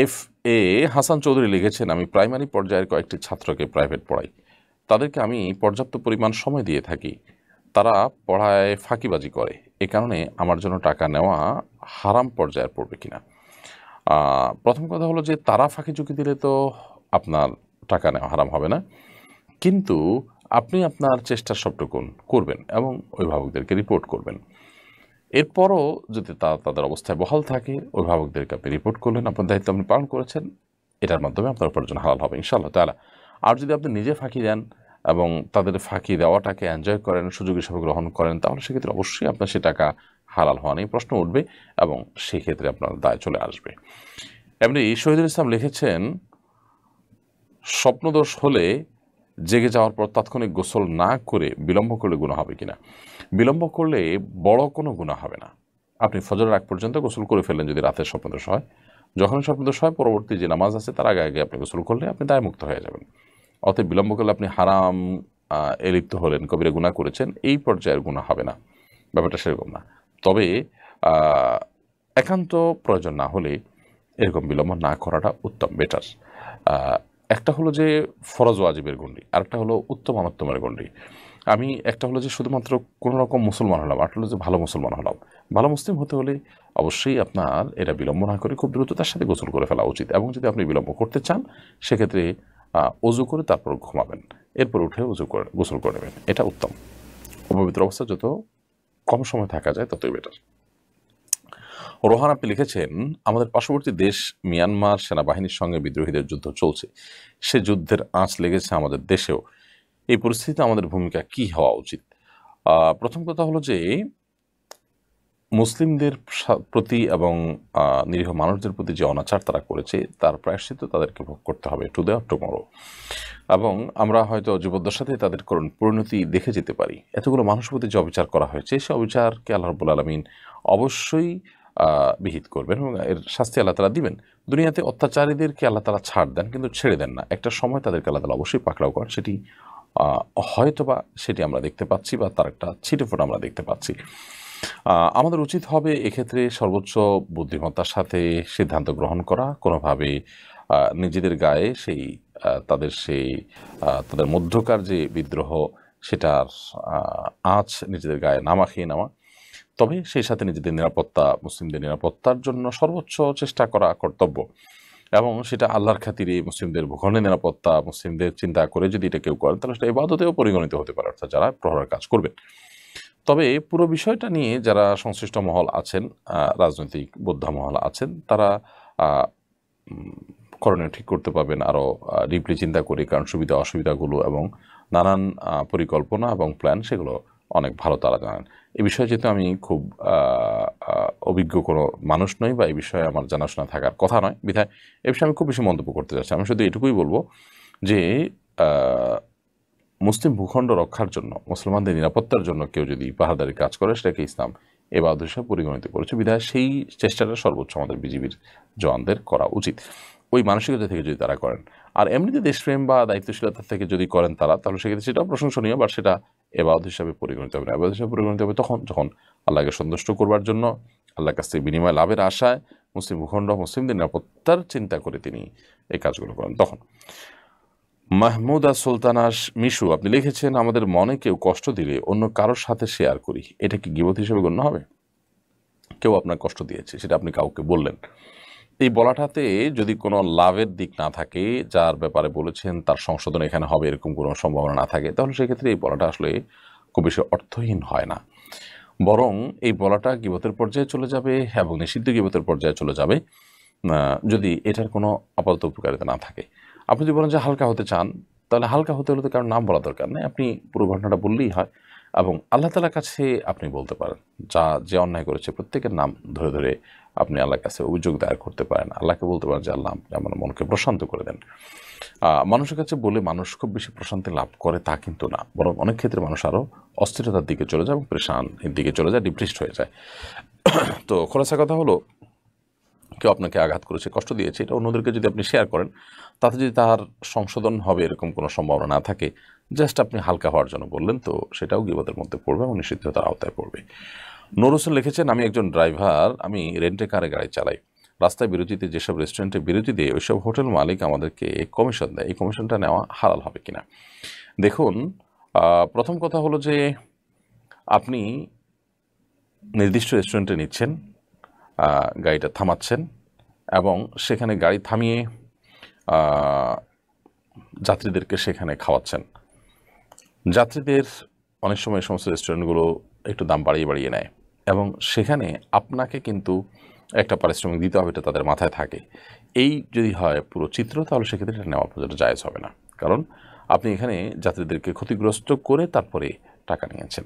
এফ এ হাসান চৌধুরী লিখেছেন, আমি প্রাইমারি পর্যায়ের কয়েকটি ছাত্রকে প্রাইভেট পড়াই, তাদেরকে আমি পর্যাপ্ত পরিমাণ সময় দিয়ে থাকি, তারা পড়ায় ফাঁকিবাজি করে, এ কারণে আমার জন্য টাকা নেওয়া হারাম পর্যায়ের পড়বে কিনা? প্রথম কথা হলো যে তারা ফাঁকি ঝুঁকি দিলে তো আপনার টাকা নেওয়া হারাম হবে না, কিন্তু আপনি আপনার চেষ্টার সবটুকুন করবেন এবং অভিভাবকদেরকে রিপোর্ট করবেন। এরপরও যদি তাদের অবস্থায় বহাল থাকে, অভিভাবকদেরকে আপনি রিপোর্ট করলেন, আপনার দায়িত্ব আপনি পালন করেছেন, এটার মাধ্যমে আপনার উপার্জন হালাল হবে ইনশাআল্লাহ তাআলা। আর যদি আপনি নিজে ফাঁকি দেন এবং তাদের ফাঁকি দেওয়াটাকে এনজয় করেন, সুযোগ হিসাবে গ্রহণ করেন, তাহলে সেক্ষেত্রে অবশ্যই আপনার সে টাকা হালাল হওয়া নিয়ে প্রশ্ন উঠবে এবং সেক্ষেত্রে আপনার দায় চলে আসবে। এমনি শহীদুল ইসলাম লিখেছেন, স্বপ্নদোষ হলে জেগে যাওয়ার পর তাৎক্ষণিক গোসল না করে বিলম্ব করলে গুনাহ হবে কিনা? বিলম্ব করলে বড় কোনো গুনাহ হবে না। আপনি ফজরের আগ পর্যন্ত গোসল করে ফেললেন যদি রাতের স্বপ্নদোষ হয়, যখনই স্বপ্নদোষ হয় পরবর্তী যে নামাজ আছে তার আগে আগে আপনি গোসল করলে আপনি দায়মুক্ত হয়ে যাবেন। অতএব বিলম্ব করলে আপনি হারাম লিপ্ত হলেন, কবিরা গুনাহ করেছেন, এই পর্যায়ের গুনাহ হবে না, ব্যাপারটা সেরকম না। তবে একান্ত প্রয়োজন না হলে এরকম বিলম্ব না করাটা উত্তম, বেটার। একটা হলো যে ফরজ ওয়াজিবের গণ্ডি, আরেকটা হলো উত্তম অনুত্তমের গণ্ডি। আমি একটা হলো যে শুধুমাত্র কোনো রকম মুসলমান হলাম, আরেকটা হলো যে ভালো মুসলমান হলাম। ভালো মুসলিম হতে হলে অবশ্যই আপনার এটা বিলম্ব না করে খুব দ্রুততার সাথে গোসল করে ফেলা উচিত, এবং যদি আপনি বিলম্ব করতে চান সেক্ষেত্রে অজু করে তারপর ঘুমাবেন, এরপর উঠে গোসল করে নেবেন, এটা উত্তম। অপবিত্র অবস্থা যত কম সময় থাকা যায় ততই বেটার। রোহান আপনি লিখেছেন, আমাদের পার্শ্ববর্তী দেশ মিয়ানমার সেনাবাহিনীর সঙ্গে বিদ্রোহীদের যুদ্ধ চলছে, সে যুদ্ধের আঁচ লেগেছে আমাদের দেশেও, এই পরিস্থিতিতে আমাদের ভূমিকা কি হওয়া উচিত? প্রথম কথা হলো যে মুসলিমদের প্রতি এবং নিরীহ মানুষদের প্রতি যে অনাচার তারা করেছে তার প্রায়শ্চিত্ত তাদেরকে ভোগ করতে হবে টু দ্য টুমরো। এবং আমরা হয়তো জীবদ্দশাতে তাদের পরিণতি দেখে যেতে পারি। এতগুলো মানুষের প্রতি যে অবিচার করা হয়েছে সে অবিচারকে আল্লাহ রাব্বুল আলামিন অবশ্যই বিহিত করবেন এবং এর শাস্তি আল্লাহ তাআলা দিবেন। দুনিয়াতে অত্যাচারীদেরকে আল্লাহ তাআলা ছাড় দেন কিন্তু ছেড়ে দেন না, একটা সময় তাদেরকে আল্লাহ তাআলা অবশ্যই পাকড়াও করেন, সেটি হয়তোবা সেটি আমরা দেখতে পাচ্ছি বা তার একটা ছিটেফোঁটা আমরা দেখতে পাচ্ছি। আমাদের উচিত হবে এক্ষেত্রে সর্বোচ্চ বুদ্ধিমত্তার সাথে সিদ্ধান্ত গ্রহণ করা, কোনোভাবে নিজেদের গায়ে তাদের মধ্যকার যে বিদ্রোহ সেটার আঁচ নিজেদের গায়ে না মাখিয়ে নেওয়া, তবে সেই সাথে নিজেদের নিরাপত্তা, মুসলিমদের নিরাপত্তার জন্য সর্বোচ্চ চেষ্টা করা কর্তব্য, এবং সেটা আল্লাহর খাতিরে মুসলিমদের ভূখণ্ডের নিরাপত্তা, মুসলিমদের চিন্তা করে যদি এটা কেউ করেন তাহলে সেটা ইবাদতেও পরিগণিত হতে পারে, অর্থাৎ যারা প্রহরের কাজ করবেন। তবে পুরো বিষয়টা নিয়ে যারা সংশ্লিষ্ট মহল আছেন, রাজনৈতিক বোদ্ধা মহল আছেন, তারা করণীয় ঠিক করতে পারবেন আরও ডিপলি চিন্তা করে, কারণ সুবিধা অসুবিধাগুলো এবং নানান পরিকল্পনা এবং প্ল্যান সেগুলো অনেক ভালো তারা জানেন। এই বিষয়ে যেহেতু আমি খুব অভিজ্ঞ কোনো মানুষ নই বা এই বিষয়ে আমার জানাশোনা থাকার কথা নয়, বিধায় এ বিষয়ে আমি খুব বেশি মন্তব্য করতে চাচ্ছি। আমি শুধু এটুকুই বলবো যে মুসলিম ভূখণ্ড রক্ষার জন্য, মুসলমানদের নিরাপত্তার জন্য কেউ যদি পাহাড়দারি কাজ করে সেটাকে ইসলাম ইবাদত হিসেবে পরিগণিত করেছে, বিধায় সেই চেষ্টাটা সর্বোচ্চ আমাদের বিজিবির জওয়ানদের করা উচিত ওই মানসিকতা থেকে যদি তারা করেন। আর এমনিতে দেশপ্রেম বা দায়িত্বশীলতা থেকে যদি করেন তারা, তাহলে সেক্ষেত্রে সেটাও প্রশংসনীয়, বাট সেটা ইবাদত হিসাবে পরিগণিত হবে না। ইবাদত হিসাবে পরিগণিত হবে যখন আল্লাহকে সন্তুষ্ট করবার জন্য, আল্লাহর কাছ থেকে বিনিময় লাভের আশায়, মুসলিম ভূখণ্ড মুসলিমদের নিরাপত্তার চিন্তা করে তিনি এই কাজগুলো করেন তখন। মাহমুদা সুলতানাস মিশু আপনি লিখেছেন, আমাদের মনে কেউ কষ্ট দিলে অন্য কারোর সাথে শেয়ার করি, এটা কি গীবত হিসেবে গণ্য হবে? কেউ আপনার কষ্ট দিয়েছে, সেটা আপনি কাউকে বললেন, এই বলাটাতে যদি কোনো লাভের দিক না থাকে, যার ব্যাপারে বলেছেন তার সংশোধন এখানে হবে এরকম কোনো সম্ভাবনা না থাকে, তাহলে সেক্ষেত্রে এই বলাটা আসলে খুব বেশি অর্থহীন হয় না। বরং এই বলাটা গীবতের পর্যায়ে চলে যাবে এবং নিষিদ্ধ গীবতের পর্যায়ে চলে যাবে যদি এটার কোনো আপাতত উপকারিতা না থাকে। আপনি যদি বলেন যে হালকা হতে চান, তাহলে হালকা হতে হলে তো কারণ নাম বলা দরকার নেই, আপনি পুরো ঘটনাটা বললেই হয় এবং আল্লাহ তাআলার কাছে আপনি বলতে পারেন, যে অন্যায় করেছে প্রত্যেকের নাম ধরে ধরে আপনি আল্লাহর কাছে অভিযোগ দায়ের করতে পারেন, আল্লাহকে বলতে পারেন যে আল্লাহ আপনি আমার মনকে প্রশান্ত করে দেন। মানুষের কাছে বলে মানুষ খুব বেশি প্রশান্তি লাভ করে তা কিন্তু না, বরং অনেক ক্ষেত্রে মানুষ আরও অস্থিরতার দিকে চলে যায় এবং পরেশান এর দিকে চলে যায়, ডিপ্রেসড হয়ে যায়। তো খোলাসা কথা হলো, কেউ আপনাকে আঘাত করেছে, কষ্ট দিয়েছে, এটা অন্যদেরকে যদি আপনি শেয়ার করেন, তাতে যদি তার সংশোধন হবে এরকম কোনো সম্ভাবনা না থাকে, জাস্ট আপনি হালকা হওয়ার জন্য বললেন, তো সেটাও গীবতের মধ্যে পড়বে এবং নিষিদ্ধতার আওতায় পড়বে। নূর হোসেন লিখেছেন, আমি একজন ড্রাইভার, আমি রেন্টে কারে গাড়ি চালাই। রাস্তায় বিরতিতে যেসব রেস্টুরেন্টে বিরতি দেয় ওইসব হোটেল মালিক আমাদেরকে কমিশন দেয়, এই কমিশনটা নেওয়া হালাল হবে কিনা? দেখুন, প্রথম কথা হলো যে আপনি নির্দিষ্ট রেস্টুরেন্টে নিচ্ছেন, গাড়িটা থামাচ্ছেন এবং সেখানে গাড়ি থামিয়ে যাত্রীদেরকে সেখানে খাওয়াচ্ছেন। যাত্রীদের অনেক সময় সমস্ত রেস্টুরেন্টগুলো একটু দাম বাড়িয়ে বাড়িয়ে নেয় এবং সেখানে আপনাকে কিন্তু একটা পারিশ্রমিক দিতে হবে, এটা তাদের মাথায় থাকে। এই যদি হয় পুরো চিত্র, তাহলে সেক্ষেত্রে এটা নেওয়ার পর্যন্ত জায়েজ হবে না, কারণ আপনি এখানে যাত্রীদেরকে ক্ষতিগ্রস্ত করে তারপরে টাকা নিয়েছেন।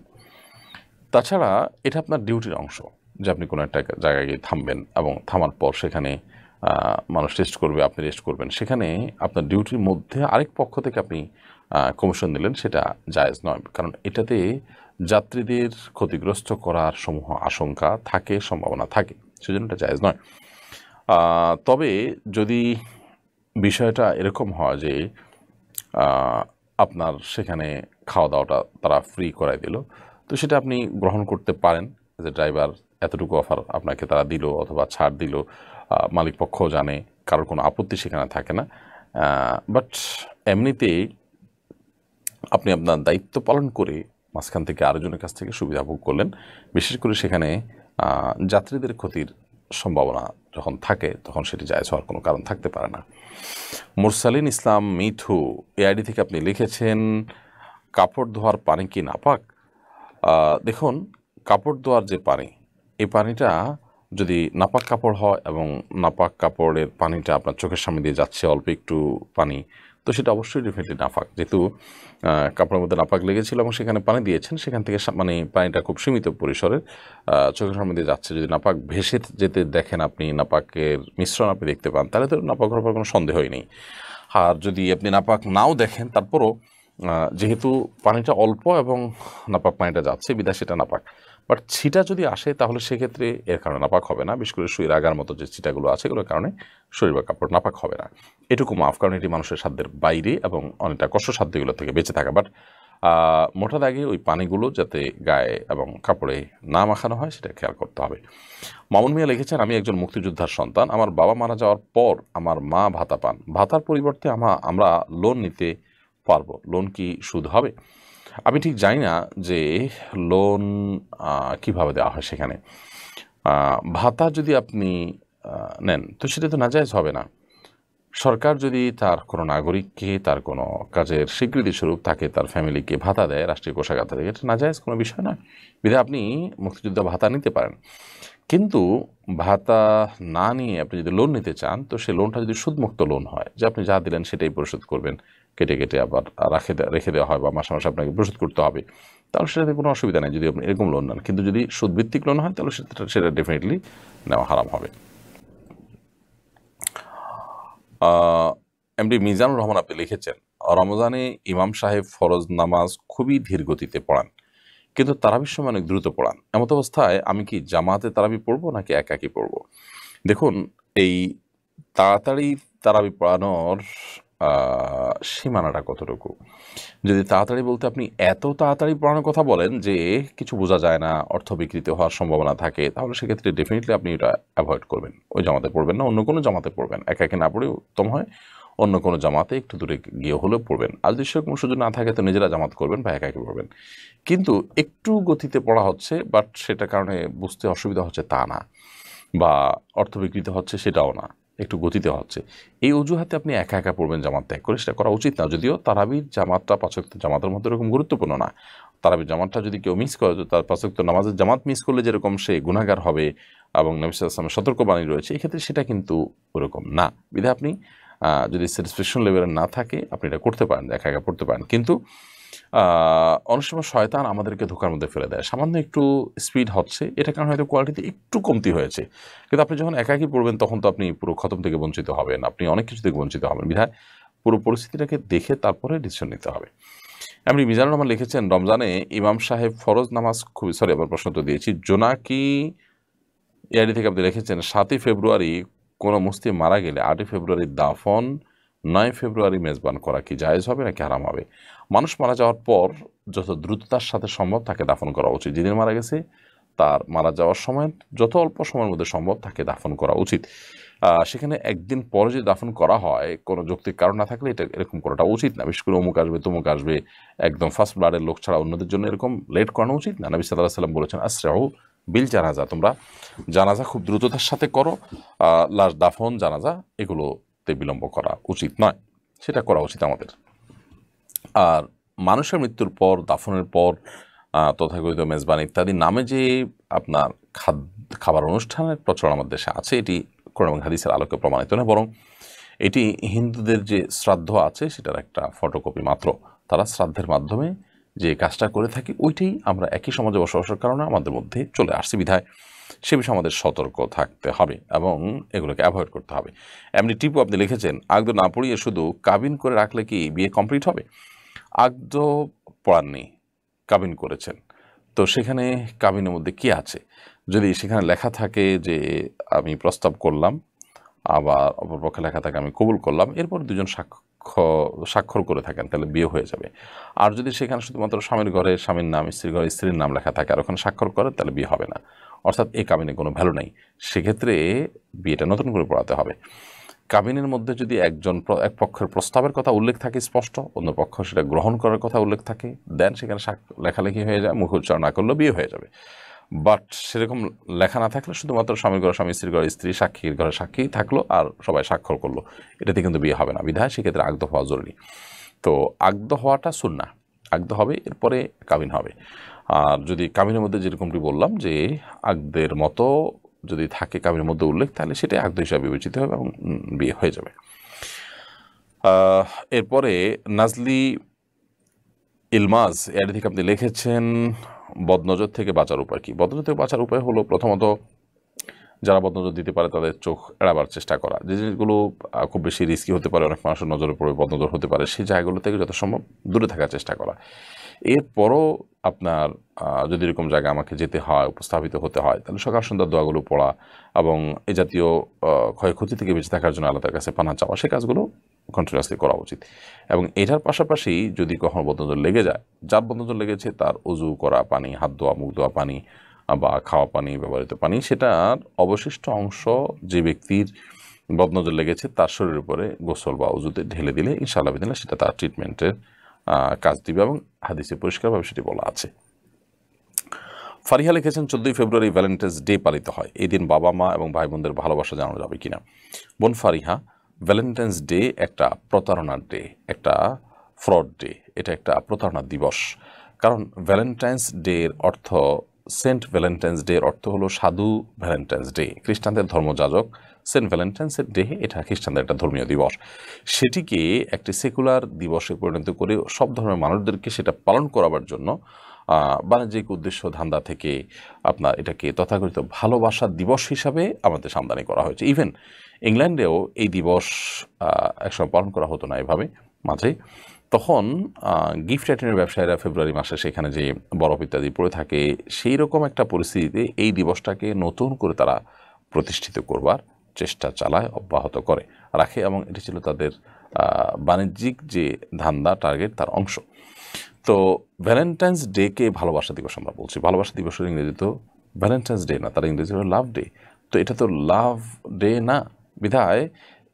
তাছাড়া এটা আপনার ডিউটির অংশ যে আপনি কোনো একটা জায়গায় গিয়ে থামবেন এবং থামার পর সেখানে মানুষ রেস্ট করবে, আপনি রেস্ট করবেন, সেখানে আপনার ডিউটির মধ্যে আরেক পক্ষ থেকে আপনি কমিশন দিলেন, সেটা জায়েজ নয়, কারণ এটাতে যাত্রীদের ক্ষতিগ্রস্ত করার সমূহ আশঙ্কা থাকে, সম্ভাবনা থাকে, সেজন্য এটা জায়েজ নয়। তবে যদি বিষয়টা এরকম হয় যে আপনার সেখানে খাওয়া দাওয়াটা তারা ফ্রি করাই দিল, তো সেটা আপনি গ্রহণ করতে পারেন, যে ড্রাইভার এতটুকু অফার আপনাকে তারা দিল অথবা ছাড় দিল, মালিক পক্ষও জানে, কারোর কোনো আপত্তি সেখানে থাকে না। বাট এমনিতেই আপনি আপনার দায়িত্ব পালন করে মাঝখান থেকে আরেকজনের কাছ থেকে সুবিধা ভোগ করলেন, বিশেষ করে সেখানে যাত্রীদের ক্ষতির সম্ভাবনা যখন থাকে, তখন সেটি জায়েজ হওয়ার কোনো কারণ থাকতে পারে না। মুরসালিন ইসলাম মিঠু এআইডি থেকে আপনি লিখেছেন, কাপড় ধোয়ার পানি কি নাপাক? দেখুন, কাপড় ধোয়ার যে পানি, এই পানিটা যদি নাপাক কাপড় হয় এবং নাপাক কাপড়ের পানিটা আপনার চোখের সামনে দিয়ে যাচ্ছে অল্প একটু পানি, তো সেটা অবশ্যই ডেফিনেটলি নাপাক। যেহেতু কাপড়ের মধ্যে নাপাক লেগেছিল এবং সেখানে পানি দিয়েছেন, সেখান থেকে মানে পানিটা খুব সীমিত পরিসরের চোখের সামনে দিয়ে যাচ্ছে, যদি নাপাক ভেসে যেতে দেখেন আপনি, নাপাকের মিশ্রণ আপনি দেখতে পান, তাহলে তো নাপাক হওয়ার কোনো সন্দেহই নেই। আর যদি আপনি নাপাক নাও দেখেন, তারপরও যেহেতু পানিটা অল্প এবং নাপাক পানিটা যাচ্ছে, বিধায় সেটা নাপাক। বাট ছিটা যদি আসে, তাহলে সেক্ষেত্রে এর কারণে নাপাক হবে না, বিশেষ করে সুইয়ের আগার মতো যে ছিটাগুলো আছে, এগুলোর কারণে শরীর বা কাপড় নাপাক হবে না। এটুকু মাফ, কারণ এটি মানুষের সাধ্যের বাইরে এবং অনেকটা কষ্টসাধ্যগুলো থেকে বেঁচে থাকা। বাট মোটা দাগে ওই পানিগুলো যাতে গায়ে এবং কাপড়ে না মাখানো হয়, সেটা খেয়াল করতে হবে। মামুন মিয়া লিখেছেন, আমি একজন মুক্তিযোদ্ধার সন্তান, আমার বাবা মারা যাওয়ার পর আমার মা ভাতা পান, ভাতার পরিবর্তে আমরা লোন নিতে পারবো, লোন কি সুদ হবে? আমি ঠিক জানি না যে লোন কিভাবে দেওয়া হয় সেখানে। ভাতা যদি আপনি নেন, তো সেটা তো নাজায়েজ হবে না। সরকার যদি তার কোনো নাগরিককে তার কোনো কাজের স্বীকৃতিস্বরূপ তাকে তার ফ্যামিলিকে ভাতা দেয় রাষ্ট্রীয় কোষাগার থেকে, এটা নাজায়েজ কোনো বিষয় না, বিধায় আপনি মুক্তিযোদ্ধা ভাতা নিতে পারেন। কিন্তু ভাতা না নিয়ে আপনি যদি লোন নিতে চান, তো সেই লোনটা যদি সুদমুক্ত লোন হয়, যে আপনি যা দিলেন সেটাই পরিশোধ করবেন, কেটে কেটে আবার রেখে দেওয়া হয় বা মাসে মাসে আপনাকে পরিশোধ করতে হবে, তাহলে সেটাতে কোনো অসুবিধা নেই যদি আপনি এরকম লোন নেন। কিন্তু যদি সুদভিত্তিক লোন হয়, তাহলে সেটা ডেফিনেটলি নেওয়া হারাম হবে। এমডি মিজানুর রহমান আপনি লিখেছেন, রমজানে ইমাম সাহেব ফরজ নামাজ খুবই ধীর গতিতে পড়ান, কিন্তু তারাবির সময় অনেক দ্রুত পড়ান, এমত অবস্থায় আমি কি জামাতে তারাবি পড়বো নাকি একাকি পড়বো? দেখুন, এই তাড়াতাড়ি তারাবি পড়ানোর সীমানাটা কতটুকু? যদি তাড়াতাড়ি বলতে আপনি এত তাড়াতাড়ি পড়ানোর কথা বলেন যে কিছু বোঝা যায় না, অর্থ বিকৃত হওয়ার সম্ভাবনা থাকে, তাহলে সেক্ষেত্রে ডেফিনেটলি আপনি এটা অ্যাভয়েড করবেন, ওই জামাতে পড়বেন না, অন্য কোনো জামাতে পড়বেন, একাকি না পড়ে উত্তম হয় অন্য কোনো জামাতে একটু দূরে গিয়ে হলেও পড়বেন। আর যদি সেরকম সুযোগ না থাকে তো নিজেরা জামাত করবেন বা একা একা পড়বেন। কিন্তু একটু গতিতে পড়া হচ্ছে, বাট সেটার কারণে বুঝতে অসুবিধা হচ্ছে তা না, বা অর্থ বিকৃত হচ্ছে সেটাও না, একটু গতিতে হচ্ছে, এই অজুহাতে আপনি একা একা পড়বেন জামাত ত্যাগ করে, সেটা করা উচিত না। যদিও তারাবির জামাতটা পাঁচ ওয়াক্ত জামাতের মধ্যে এরকম গুরুত্বপূর্ণ না। তারাবির জামাতটা যদি কেউ মিস করে, তো তার পাঁচ ওয়াক্ত নামাজের জামাত মিস করলে যেরকম সে গুনাহগার হবে এবং নবী সাল্লাল্লাহু আলাইহি ওয়াসাল্লামের সতর্কবাণী রয়েছে, এক্ষেত্রে সেটা কিন্তু ওরকম না। বিধায় আপনি যদি স্যাটিসফ্যাকশন লেভেলের না থাকে আপনি এটা করতে পারেন, একা একা পড়তে পারেন। কিন্তু অনেক সময় শয়তান আমাদেরকে ধোঁকার মধ্যে ফেলে দেয়। সামান্য একটু স্পিড হচ্ছে, এটার কারণে হয়তো কোয়ালিটিতে একটু কমতি হয়েছে, কিন্তু আপনি যখন একাকী পড়বেন তখন তো আপনি পুরো খতম থেকে বঞ্চিত হবেন, আপনি অনেক কিছু থেকে বঞ্চিত হবেন। বিধায় পুরো পরিস্থিতিটাকে দেখে তারপরে ডিসিশন নিতে হবে। এমনি মিজানুর রহমান লিখেছেন, রমজানে ইমাম সাহেব ফরজ নামাজ খুবই, সরি আবার প্রশ্ন তো দিয়েছি, জোনাকি এআইডি থেকে আপনি লিখেছেন 7ই ফেব্রুয়ারি কোনো মুসলিম মারা গেলে 8ই ফেব্রুয়ারি দাফন, 9 ফেব্রুয়ারি মেজবান করা কি জায়েজ হবে নাকি হারাম হবে? মানুষ মারা যাওয়ার পর যত দ্রুততার সাথে সম্ভব তাকে দাফন করা উচিত। যেদিন মারা গেছে তার মারা যাওয়ার সময় যত অল্প সময়ের মধ্যে সম্ভব তাকে দাফন করা উচিত। সেখানে একদিন পরে যদি দাফন করা হয় কোনো যৌক্তিক কারণ না থাকলে এটা এরকম করাটা উচিত না। বিশেষ করে অমুক আসবে তমুক আসবে, একদম ফার্স্ট ব্লাডের লোক ছাড়া অন্যদের জন্য এরকম লেট করানো উচিত না। নবী সাল্লাল্লাহু আলাইহি ওয়াসাল্লাম বলেছেন, আসরাউ বিল জানাজা, তোমরা জানাজা খুব দ্রুততার সাথে করো, লাশ দাফন জানাজা এগুলোতে বিলম্ব করা উচিত নয়, সেটা করা উচিত আমাদের। আর মানুষের মৃত্যুর পর, দাফনের পর তথাকথিত মেজবান ইত্যাদি নামে যে আপনার খাবার অনুষ্ঠানের প্রচলন আমাদের দেশে আছে, এটি কোরআন এবং হাদিসের আলোকে প্রমাণিত না, বরং এটি হিন্দুদের যে শ্রাদ্ধ আছে সেটার একটা ফটোকপি মাত্র। তারা শ্রাদ্ধের মাধ্যমে যে কাজটা করে থাকি ওইটাই আমরা একই সমাজে বসবাসের কারণে আমাদের মধ্যে চলে আসছে। বিধায় সে বিষয়ে আমাদের সতর্ক থাকতে হবে এবং এগুলোকে অ্যাভয়েড করতে হবে। এমনি টিপু আপনি লিখেছেন, আগদ না পড়িয়ে শুধু কাবিন করে রাখলে কি বিয়ে কমপ্লিট হবে? আগদ পড়াননি, কাবিন করেছেন, তো সেখানে কাবিনের মধ্যে কি আছে? যদি সেখানে লেখা থাকে যে আমি প্রস্তাব করলাম, আবার অপরপক্ষে লেখা থাকে আমি কবুল করলাম, এরপর দুজন স্বাক্ষর করে থাকেন, তাহলে বিয়ে হয়ে যাবে। আর যদি সেখানে শুধুমাত্র স্বামীর ঘরে স্বামীর নাম, স্ত্রীর ঘরে স্ত্রীর নাম লেখা থাকে আর ওখানে স্বাক্ষর করে, তাহলে বিয়ে হবে না। অর্থাৎ এই কাবিনে কোনো ভ্যালু নেই, সেক্ষেত্রে বিয়েটা নতুন করে পড়াতে হবে। কাবিনের মধ্যে যদি এক পক্ষের প্রস্তাবের কথা উল্লেখ থাকে স্পষ্ট, অন্য পক্ষ সেটা গ্রহণ করার কথা উল্লেখ থাকে, দেন সেখানে লেখালেখি হয়ে যায়, মুখ উচ্চারণ না করলেও বিয়ে হয়ে যাবে। বাট সেরকম লেখা না থাকলে শুধুমাত্র স্বামীর ঘরে স্বামী, স্ত্রীর ঘরে স্ত্রী, সাক্ষীর ঘরে সাক্ষী থাকলো আর সবাই স্বাক্ষর করলো, এটাতে কিন্তু বিয়ে হবে না। বিধায় সেক্ষেত্রে আগদ হওয়া জরুরি। তো আগদ হওয়াটা সুন্নাহ, আগদ হবে এরপরে কাবিন হবে। আর যদি কাবিনের মধ্যে যেরকমটি বললাম যে আগদের মতো যদি থাকে কাবিনের মধ্যে উল্লেখ, তাহলে সেটাই আগদ হিসাবে বিবেচিত হবে এবং বিয়ে হয়ে যাবে। এরপরে নাজলি ইলমাজ এর থেকে আপনি লিখেছেন, বদনজর থেকে বাঁচার উপায় কি? বদনজর থেকে বাঁচার উপায় হলো প্রথমত যারা বদনজর দিতে পারে তাদের চোখ এড়াবার চেষ্টা করা। যে জিনিসগুলো খুব বেশি রিস্কি হতে পারে, অনেক মানুষের নজরে পড়ে বদনজর হতে পারে, সেই জায়গাগুলো থেকে যত সম্ভব দূরে থাকার চেষ্টা করা। এরপরও আপনার যদি এরকম জায়গায় আমাকে যেতে হয়, উপস্থাপিত হতে হয়, তাহলে সকাল সন্ধ্যার দোয়াগুলো পড়া এবং এ জাতীয় ক্ষয়ক্ষতি থেকে বেঁচে থাকার জন্য আল্লাহর কাছে পানা চাওয়া, সে কাজগুলো কন্টিনিউয়াসলি করা উচিত। এবং এটার পাশাপাশি যদি কখনো বদনজর লেগে যায়, যার বদনজর লেগেছে তার অজু করা পানি, হাত ধোয়া, মুখ ধোয়া পানি বা খাওয়া পানি, ব্যবহৃত পানি, সেটার অবশিষ্ট অংশ যে ব্যক্তির বদনজর লেগেছে তার শরীরের উপরে গোসল বা অজুতে ঢেলে দিলে ইনশাআল্লাহ বিদিনা সেটা তার ট্রিটমেন্টের কাজ দিবে এবং হাদিসে পরিষ্কারভাবে সেটি বলা আছে। ফারিহা লিখেছেন, 14ই ফেব্রুয়ারি ভ্যালেন্টাইন্স ডে পালিত হয়, এই দিন বাবা মা এবং ভাই বোনদের ভালোবাসা জানানো যাবে কিনা? বোন ফারিহা, ভ্যালেন্টাইন্স ডে একটা প্রতারণার ডে, একটা ফ্রড ডে, এটা একটা প্রতারণার দিবস। কারণ ভ্যালেন্টাইন্স ডের অর্থ, সেন্ট ভ্যালেন্টাইন্স ডের অর্থ হলো সাধু ভ্যালেন্টাইন্স ডে, খ্রিস্টানদের ধর্মযাজক সেন্ট ভ্যালেন্টাইন্সের ডে, এটা খ্রিস্টানদের একটা ধর্মীয় দিবস। সেটিকে একটি সেকুলার দিবসে পরিণত করে সব ধর্মের মানুষদেরকে সেটা পালন করাবার জন্য বাণিজ্যিক উদ্দেশ্য ধান্দা থেকে আপনার এটাকে তথাকথিত ভালোবাসার দিবস হিসাবে আমাদের আমদানি করা হয়েছে। ইভেন ইংল্যান্ডেও এই দিবস একসময় পালন করা হতো না এভাবে মাঝে, তখন গিফট আইটেমের ব্যবসায়ীরা ফেব্রুয়ারি মাসে সেখানে যে বরফ ইত্যাদি পড়ে থাকে, সেই রকম একটা পরিস্থিতিতে এই দিবসটাকে নতুন করে তারা প্রতিষ্ঠিত করবার চেষ্টা চালায়, অব্যাহত করে রাখে এবং এটি ছিল তাদের বাণিজ্যিক যে ধান্দা টার্গেট তার অংশ। তো ভ্যালেন্টাইন্স ডেকে ভালোবাসা দিবস আমরা বলছি, ভালোবাসা দিবসের ইংরেজি তো ভ্যালেন্টাইন্স ডে না, তার ইংরেজি হলো লাভ ডে। তো এটা তো লাভ ডে না, বিধায়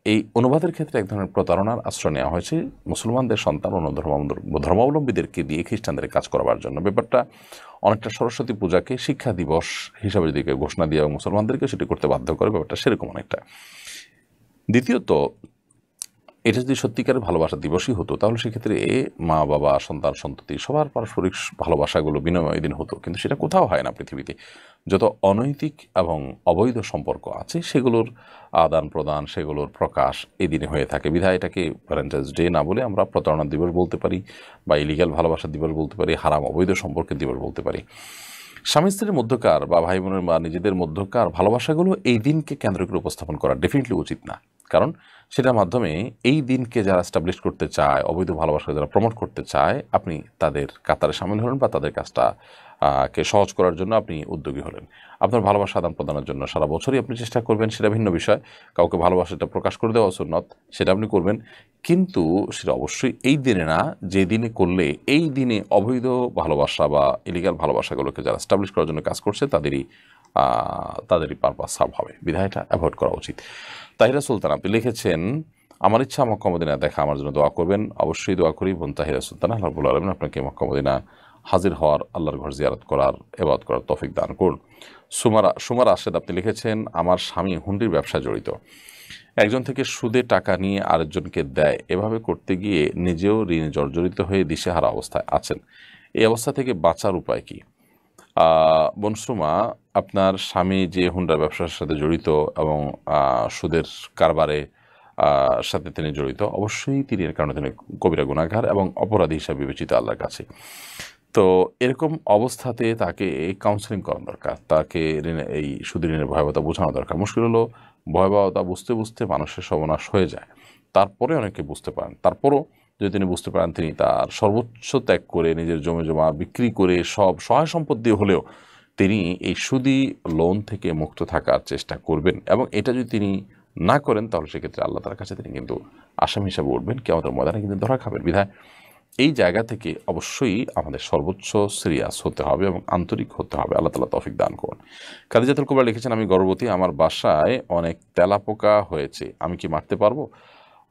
এই অনুবাদের ক্ষেত্রে এক ধরনের প্রতারণার আশ্রয় নেওয়া হয়েছে মুসলমানদের সন্তান অন্য ধর্মাবলম্বীদেরকে দিয়ে খ্রিস্টানদের কাজ করাবার জন্য। ব্যাপারটা অনেকটা সরস্বতী পূজাকে শিক্ষা দিবস হিসাবে যদি কেউ ঘোষণা দিয়ে এবং মুসলমানদেরকে সেটি করতে বাধ্য করে, ব্যাপারটা সেরকম অনেকটা। দ্বিতীয়ত, এটা যদি সত্যিকারের ভালোবাসা দিবসই হতো তাহলে সেক্ষেত্রে মা বাবা সন্তান সন্ততি সবার পারস্পরিক ভালোবাসাগুলো বিনিময় দিন হতো, কিন্তু সেটা কোথাও হয় না পৃথিবীতে। যত অনৈতিক এবং অবৈধ সম্পর্ক আছে সেগুলোর আদান প্রদান, সেগুলোর প্রকাশ এই দিনে হয়ে থাকে। বিধায় এটাকে ভ্যালেন্টাইন্স ডে না বলে আমরা প্রতারণা দিবস বলতে পারি, বা ইলিগাল ভালোবাসা দিবস বলতে পারি, হারাম অবৈধ সম্পর্কের দিবস বলতে পারি। স্বামী স্ত্রীর মধ্যকার বা ভাই বোনের বা নিজেদের মধ্যকার ভালোবাসাগুলো এই দিনকে কেন্দ্র করে উপস্থাপন করা ডেফিনেটলি উচিত না, কারণ সেটার মাধ্যমে এই দিনকে যারা এস্টাবলিশ করতে চায়, অবৈধ ভালোবাসাকে যারা প্রমোট করতে চায়, আপনি তাদের কাতারে সামিল হলেন বা তাদের কাজটা কে সহজ করার জন্য আপনি উদ্যোগী হলেন। আপনার ভালোবাসা আদান প্রদানের জন্য সারা বছরই আপনি চেষ্টা করবেন, সেটা ভিন্ন বিষয়। কাউকে ভালোবাসাটা প্রকাশ করে দেওয়া সুন্নত, সেটা আপনি করবেন, কিন্তু সেটা অবশ্যই এই দিনে না যে দিনে করলে এই দিনে অবৈধ ভালোবাসা বা ইলিগাল ভালোবাসাগুলোকে যারা এস্টাবলিশ করার জন্য কাজ করছে তাদেরই পারপাস সার্ভ হবে। বিধায় এটা অ্যাভয়েড করা উচিত। তাহিরা সুলতান আপনি লিখেছেন, আমার ইচ্ছা মক্কা মদিনা দেখা, আমার জন্য দোয়া করবেন। অবশ্যই দোয়া করি বোন তাহিরা সুলতান, আল্লাহ রাব্বুল আলামিন আপনাকে মক্কা মদিনা হাজির হওয়ার, আল্লাহর ঘর জিয়ারত করার, ইবাদত করার তৌফিক দান করুন। সুমার আশেদ আপনি লিখেছেন, আমার স্বামী হুন্ডির ব্যবসায় জড়িত, একজন থেকে সুদে টাকা নিয়ে আরেকজনকে দেয়, এভাবে করতে গিয়ে নিজেও ঋণে জর্জরিত হয়ে দিশেহারা অবস্থায় আছেন। এই অবস্থা থেকে বাঁচার উপায় কি? বনসুমা, আপনার স্বামী যে হুন্ডার ব্যবসার সাথে জড়িত এবং সুদের কারবারে সাথে তিনি জড়িত, অবশ্যই তিনি এর কারণে তিনি কবিরা গুনাহগার এবং অপরাধী হিসাবে বিবেচিত আল্লাহর কাছে। তো এরকম অবস্থাতে তাকে কাউন্সেলিং করানো দরকার, তাকে এই সুদের ঋণের ভয়াবহতা বোঝানো দরকার। মুশকিল হলো ভয়াবহতা বুঝতে বুঝতে মানুষের সর্বনাশ হয়ে যায়, তারপরে অনেকে বুঝতে পারেন। তারপরও যদি তিনি বুঝতে পারেন, তিনি তার সর্বোচ্চ ত্যাগ করে নিজের জমি জমা বিক্রি করে সব সহায় সম্পদ দিয়ে হলেও তিনি এই সুদি লোন থেকে মুক্ত থাকার চেষ্টা করবেন, এবং এটা যদি তিনি না করেন তাহলে সেক্ষেত্রে আল্লাহ তার কাছে তিনি কিন্তু আসামি হিসাবে উঠবেন, কিয়ামতের ময়দানে কিন্তু ধরা খাবেন। বিধায় এই জায়গা থেকে অবশ্যই আমাদের সর্বোচ্চ সিরিয়াস হতে হবে এবং আন্তরিক হতে হবে। আল্লাহ তাআলা তৌফিক দান করুন। খাদিজাতুল কুবরা লিখেছেন, আমি গর্ভবতী, আমার বাসায় অনেক তেলাপোকা হয়েছে, আমি কি মারতে পারবো?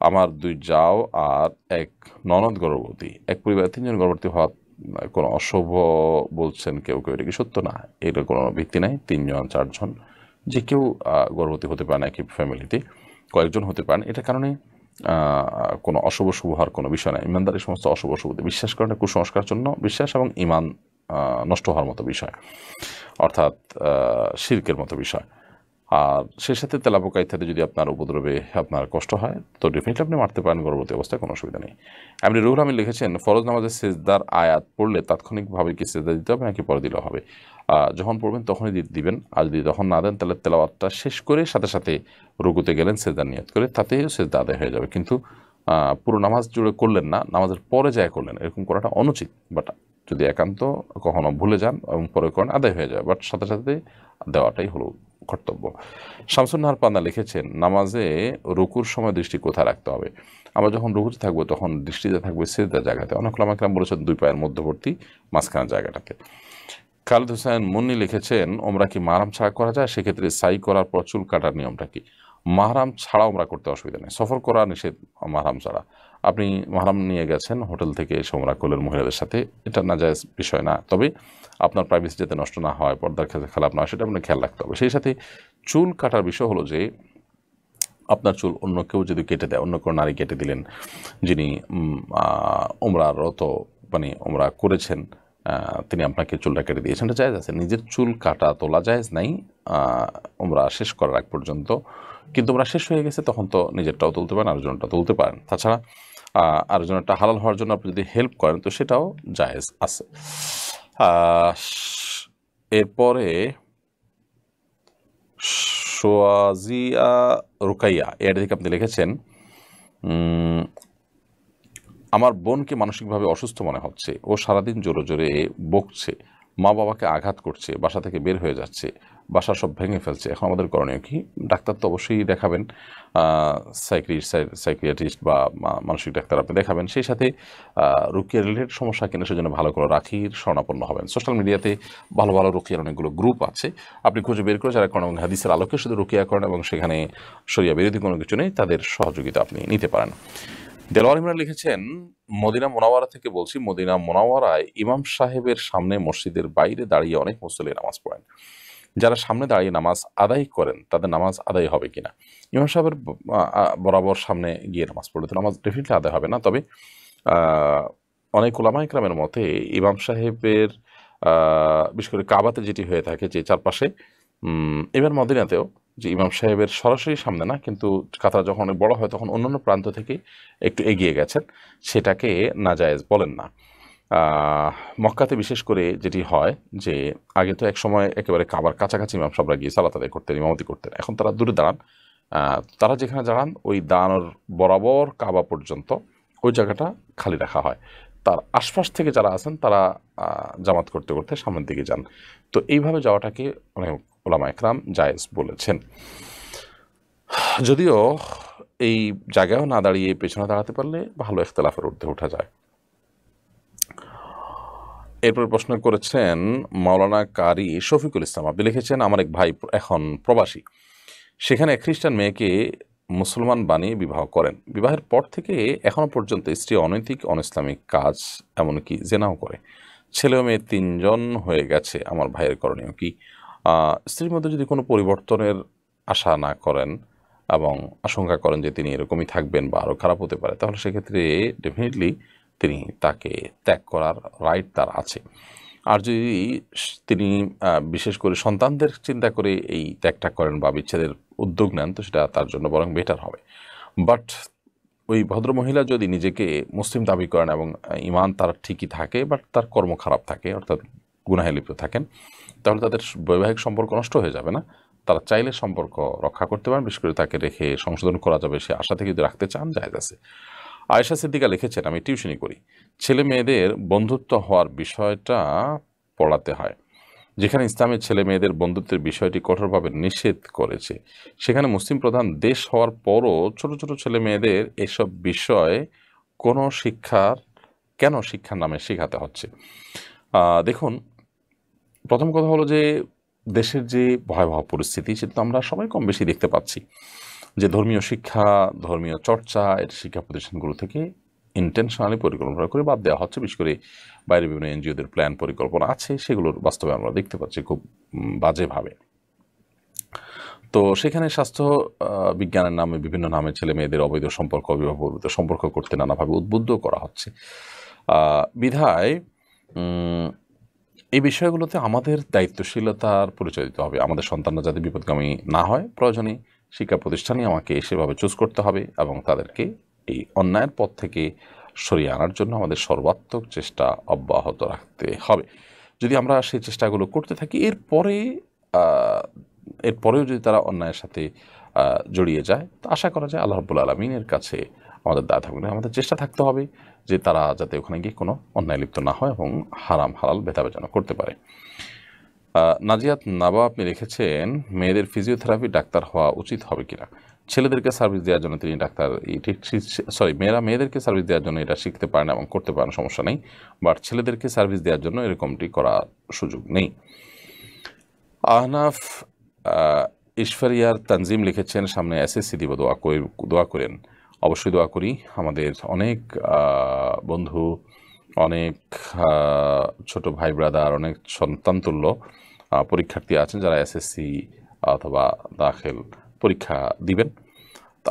আমার 2 জাও আর এক ননদ গর্ভবতী, এক পরিবারে 3 জন গর্ভবতী হওয়া কোনো অশুভ বলছেন কেউ কেউ, এটা কি সত্য? না, এটার কোনো ভিত্তি নাই। 3 জন 4 জন যে কেউ গর্ভবতী হতে পারে না, একই ফ্যামিলিতে কয়েকজন হতে পারেন। এটার কারণে কোনো অশুভ শুভ হওয়ার কোনো বিষয় না। ইমানদার এই সমস্ত অশুভ শুভতে বিশ্বাস করেন, কুসংস্কার জন্য বিশ্বাস এবং ইমান নষ্ট হওয়ার মতো বিষয়, অর্থাৎ শিরকের মতো বিষয়। আর সেই সাথে তেলাপোকা ইত্যাদি যদি আপনার উপদ্রবে আপনার কষ্ট হয় তো ডেফিনেটলি আপনি মারতে পারেন গর্ভবতী অবস্থায়, কোনো অসুবিধা নেই। এমনি রুহুল আমিন লিখেছেন, ফরজ নামাজের সেজদার আয়াত পড়লে তাৎক্ষণিকভাবে কি সেজদা দিতে হবে নাকি পরে দিলেও হবে? যখন পড়বেন তখনই দিবেন, আর যদি তখন না দেন তাহলে তেলাওয়াতটা শেষ করে সাথে সাথে রুকুতে গেলেন সেজদার নিয়ত করে, তাতেও সেজদা আদায় হয়ে যাবে। কিন্তু পুরো নামাজ জুড়ে করলেন না, নামাজের পরে যায় করলেন, এরকম করাটা অনুচিত। বাট যদি একান্ত কখনো ভুলে যান এবং পরে করেন আদায় হয়ে যায়, বাট সাথে সাথে দেওয়াটাই হলো কর্তব্য। শামসুন নাহার পান্না লিখেছেন, নামাজে রুকুর সময় দৃষ্টি কোথায় রাখতে হবে? আমরা যখন রুকুতে থাকবো তখন দৃষ্টিতে থাকবে সিজদার জায়গাতে। অনেক ওলামা কেরাম বলেছেন 2 পায়ের মধ্যবর্তী মাঝখানের জায়গাটাতে। খালিদ হোসেন মুন্নি লিখেছেন, ওমরা কি মাহরাম ছাড়া করা যায়? সেক্ষেত্রে সাই করার পর চুল কাটার নিয়মটা কি? মাহরাম ছাড়া ওমরা করতে অসুবিধা নেই, সফর করা নিষেধ মাহরাম ছাড়া। আপনি মাহরাম নিয়ে গেছেন হোটেল থেকে এসে ওমরা করলেন মহিলাদের সাথে, এটা নাজায়েজ বিষয় না। তবে আপনার প্রাইভেসি যাতে নষ্ট না হয়, পর্দার ক্ষেত্রে খেলাপ না হয়, সেটা আপনার খেয়াল রাখতে হবে। সেই সাথে চুল কাটার বিষয় হলো যে আপনার চুল অন্য কেউ যদি কেটে দেয়, অন্য কোনো নারী কেটে দিলেন যিনি উমরারত মানে উমরা করেছেন, তিনি আপনাকে চুলটা কেটে দিয়েছেন, এটা জায়েজ আছে। নিজের চুল কাটা তোলা জায়েজ নাই উমরা শেষ করার আগ পর্যন্ত, কিন্তু উমরা শেষ হয়ে গেছে তখন তো নিজেরটাও তুলতে পারেন, আরেকজনটা তুলতে পারেন। তাছাড়া আরেকজনটা হালাল হওয়ার জন্য আপনি যদি হেল্প করেন তো সেটাও জায়েজ আছে। এরপরে সোয়াজিয়া রুকাইয়া এর দিকে আপনি লিখেছেন, আমার বোনকে মানসিকভাবে অসুস্থ মনে হচ্ছে, ও সারাদিন জোরে জোরে বকছে, মা বাবাকে আঘাত করছে, বাসা থেকে বের হয়ে যাচ্ছে, বাসা সব ভেঙে ফেলছে, এখন আমাদের করণীয় কি? ডাক্তার তো অবশ্যই দেখাবেন, সাইকিয়াট্রিস্ট বা মানসিক ডাক্তার আপনি দেখাবেন, সেই সাথে রুকিয়া রিলেটেড সমস্যা কিনা সেজন্য ভালো করে রাখির শরণাপন্ন হবেন। সোশ্যাল মিডিয়াতে ভালো ভালো রুকিয়ার অনেকগুলো গ্রুপ আছে, আপনি খুঁজে বের করে যারা কোরআন এবং হাদিসের আলোকে শুধু রুকিয়া করেন এবং সেখানে শরিয়া বিরোধী কোনো কিছু নেই, তাদের সহযোগিতা আপনি নিতে পারেন। দেলোয়ার ইমরান লিখেছেন, মদিনা মোনাওয়ারা থেকে বলছি, মদিনা মোনাওয়ারায় ইমাম সাহেবের সামনে মসজিদের বাইরে দাঁড়িয়ে অনেক মুসল্লি নামাজ পড়েন, যারা সামনে দাঁড়িয়ে নামাজ আদায় করেন তাদের নামাজ আদায় হবে কিনা? ইমাম সাহেবের বরাবর সামনে গিয়ে নামাজ পড়লে তো নামাজ ডেফিনেটলি আদায় হবে না, তবে অনেক ওলামা ইকরামের মতে ইমাম সাহেবের বিশেষ করে কাবাতে যেটি হয়ে থাকে যে চারপাশে, এবার মদিনাতেও যে ইমাম সাহেবের সরাসরি সামনে না, কিন্তু কাতার যখন অনেক বড় হয় তখন অন্যান্য প্রান্ত থেকে একটু এগিয়ে গেছেন, সেটাকে নাজায়েজ বলেন না। মক্কাতে বিশেষ করে যেটি হয় যে আগে তো এক সময় একেবারে কাবার কাছাকাছি ইমাম সাহেবরা গিয়ে সালাত আদায় করতেন, ইমামতি করতেন, এখন তারা দূরে দাঁড়ান। তারা যেখানে দাঁড়ান ওই দাঁড়ানোর বরাবর কাবা পর্যন্ত ওই জায়গাটা খালি রাখা হয়, তার আশপাশ থেকে যারা আছেন তারা জামাত করতে করতে সামনের দিকে যান। তো এইভাবে যাওয়াটাকে অনেক ওলামা ইকরাম জায়েজ বলেছেন, যদিও এই জায়গায়ও না দাঁড়িয়ে পেছনে দাঁড়াতে পারলে ভালো ইখতিলাফের ঊর্ধ্বে ওঠা যায়। এরপর প্রশ্ন করেছেন মাওলানা কারি শফিকুল ইসলাম, আপনি লিখেছেন, আমার এক ভাই এখন প্রবাসী, সেখানে খ্রিস্টান মেয়েকে মুসলমান বানিয়ে বিবাহ করেন, বিবাহের পর থেকে এখনো পর্যন্ত স্ত্রী অনৈতিক অনইসলামিক কাজ এমনকি জেনাও করে, ছেলে ও মেয়ে 3 জন হয়ে গেছে, আমার ভাইয়ের করণীয় কি? স্ত্রীর মধ্যে যদি কোনো পরিবর্তনের আশা না করেন এবং আশঙ্কা করেন যে তিনি এরকমই থাকবেন বা আরও খারাপ হতে পারে, তাহলে সেক্ষেত্রে ডেফিনেটলি তিনি তাকে ত্যাগ করার রাইট তার আছে। আর যদি তিনি বিশেষ করে সন্তানদের চিন্তা করে এই ত্যাগটা করেন বা বিচ্ছেদের উদ্যোগ নেন, তো সেটা তার জন্য বরং বেটার হবে। বাট ওই ভদ্রমহিলা যদি নিজেকে মুসলিম দাবি করেন এবং ইমান তার ঠিকই থাকে বাট তার কর্ম খারাপ থাকে, অর্থাৎ গুনাহে লিপ্ত থাকেন, তাহলে তাদের বৈবাহিক সম্পর্ক নষ্ট হয়ে যাবে না, তারা চাইলে সম্পর্ক রক্ষা করতে পারেন, বিশেষ করে তাকে রেখে সংশোধন করা যাবে সে আশা থেকে যদি রাখতে চান জায়েজ আছে। আয়েশা সিদ্দিকা লিখেছেন, আমি টিউশনি করি, ছেলে মেয়েদের বন্ধুত্ব হওয়ার বিষয়টা পড়াতে হয়, যেখানে ইসলামের ছেলে মেয়েদের বন্ধুত্বের বিষয়টি কঠোরভাবে নিষেধ করেছে, সেখানে মুসলিম প্রধান দেশ হওয়ার পরও ছোট ছোট ছেলে মেয়েদের এসব বিষয়ে কেন শিক্ষার নামে শেখাতে হচ্ছে? দেখুন, প্রথম কথা হলো যে দেশের যে ভয়াবহ পরিস্থিতি সেটা তো আমরা সবাই কম বেশি দেখতে পাচ্ছি, যে ধর্মীয় শিক্ষা, ধর্মীয় চর্চা এর শিক্ষা প্রতিষ্ঠানগুলো থেকে ইন্টেনশনালি পরিকল্পনা করে বাদ দেওয়া হচ্ছে, বিশেষ করে বাইরে বিভিন্ন এনজিওদের প্ল্যান পরিকল্পনা আছে, সেগুলোর বাস্তবে আমরা দেখতে পাচ্ছি খুব বাজেভাবে। তো সেখানে স্বাস্থ্য বিজ্ঞানের নামে বিভিন্ন নামে ছেলে মেয়েদের অবৈধ সম্পর্ক, অবিবাহিত সম্পর্ক করতে নানাভাবে উদ্বুদ্ধ করা হচ্ছে। বিধায় এই বিষয়গুলোতে আমাদের দায়িত্বশীলতার পরিচয় দিতে হবে। আমাদের সন্তানরা যাতে বিপদগামী না হয়, প্রয়োজনে শিক্ষা প্রতিষ্ঠানে আমাকে সেভাবে চুজ করতে হবে এবং তাদেরকে এই অন্যায়ের পথ থেকে সরিয়ে আনার জন্য আমাদের সর্বাত্মক চেষ্টা অব্যাহত রাখতে হবে। যদি আমরা সেই চেষ্টাগুলো করতে থাকি, এরপরেও যদি তারা অন্যায়ের সাথে জড়িয়ে যায়, তো আশা করা যায় আল্লাহ রাব্বুল আলামিনের কাছে আমাদের দায় থাকবে না, আমাদের চেষ্টা থাকতে হবে যে তারা যাতে ওখানে গিয়ে কোনো অন্যায় লিপ্ত না হয় এবং হারাম হালাল ভেদাভেদানো করতে পারে। নাজিয়াত নাবা আপনি লিখেছেন, মেয়েদের ফিজিওথেরাপি ডাক্তার হওয়া উচিত হবে কিনা? ছেলেদেরকে সার্ভিস দেওয়ার জন্য তিনি ডাক্তার, মেয়েদেরকে সার্ভিস দেওয়ার জন্য এটা শিখতে পারেন এবং করতে পারেন, সমস্যা নেই, বাট ছেলেদেরকে সার্ভিস দেওয়ার জন্য এরকমটি করার সুযোগ নেই। আহনাফ ঈশ্বরিয়ার তানজিম লিখেছেন, সামনে এসএসসি দিব, দোয়া করেন। অবশ্যই দোয়া করি। আমাদের অনেক বন্ধু, অনেক ছোট ভাই ব্রাদার, অনেক সন্তানতুল্য পরীক্ষার্থী আছেন যারা এসএসসি অথবা দাখিল পরীক্ষা দিবেন।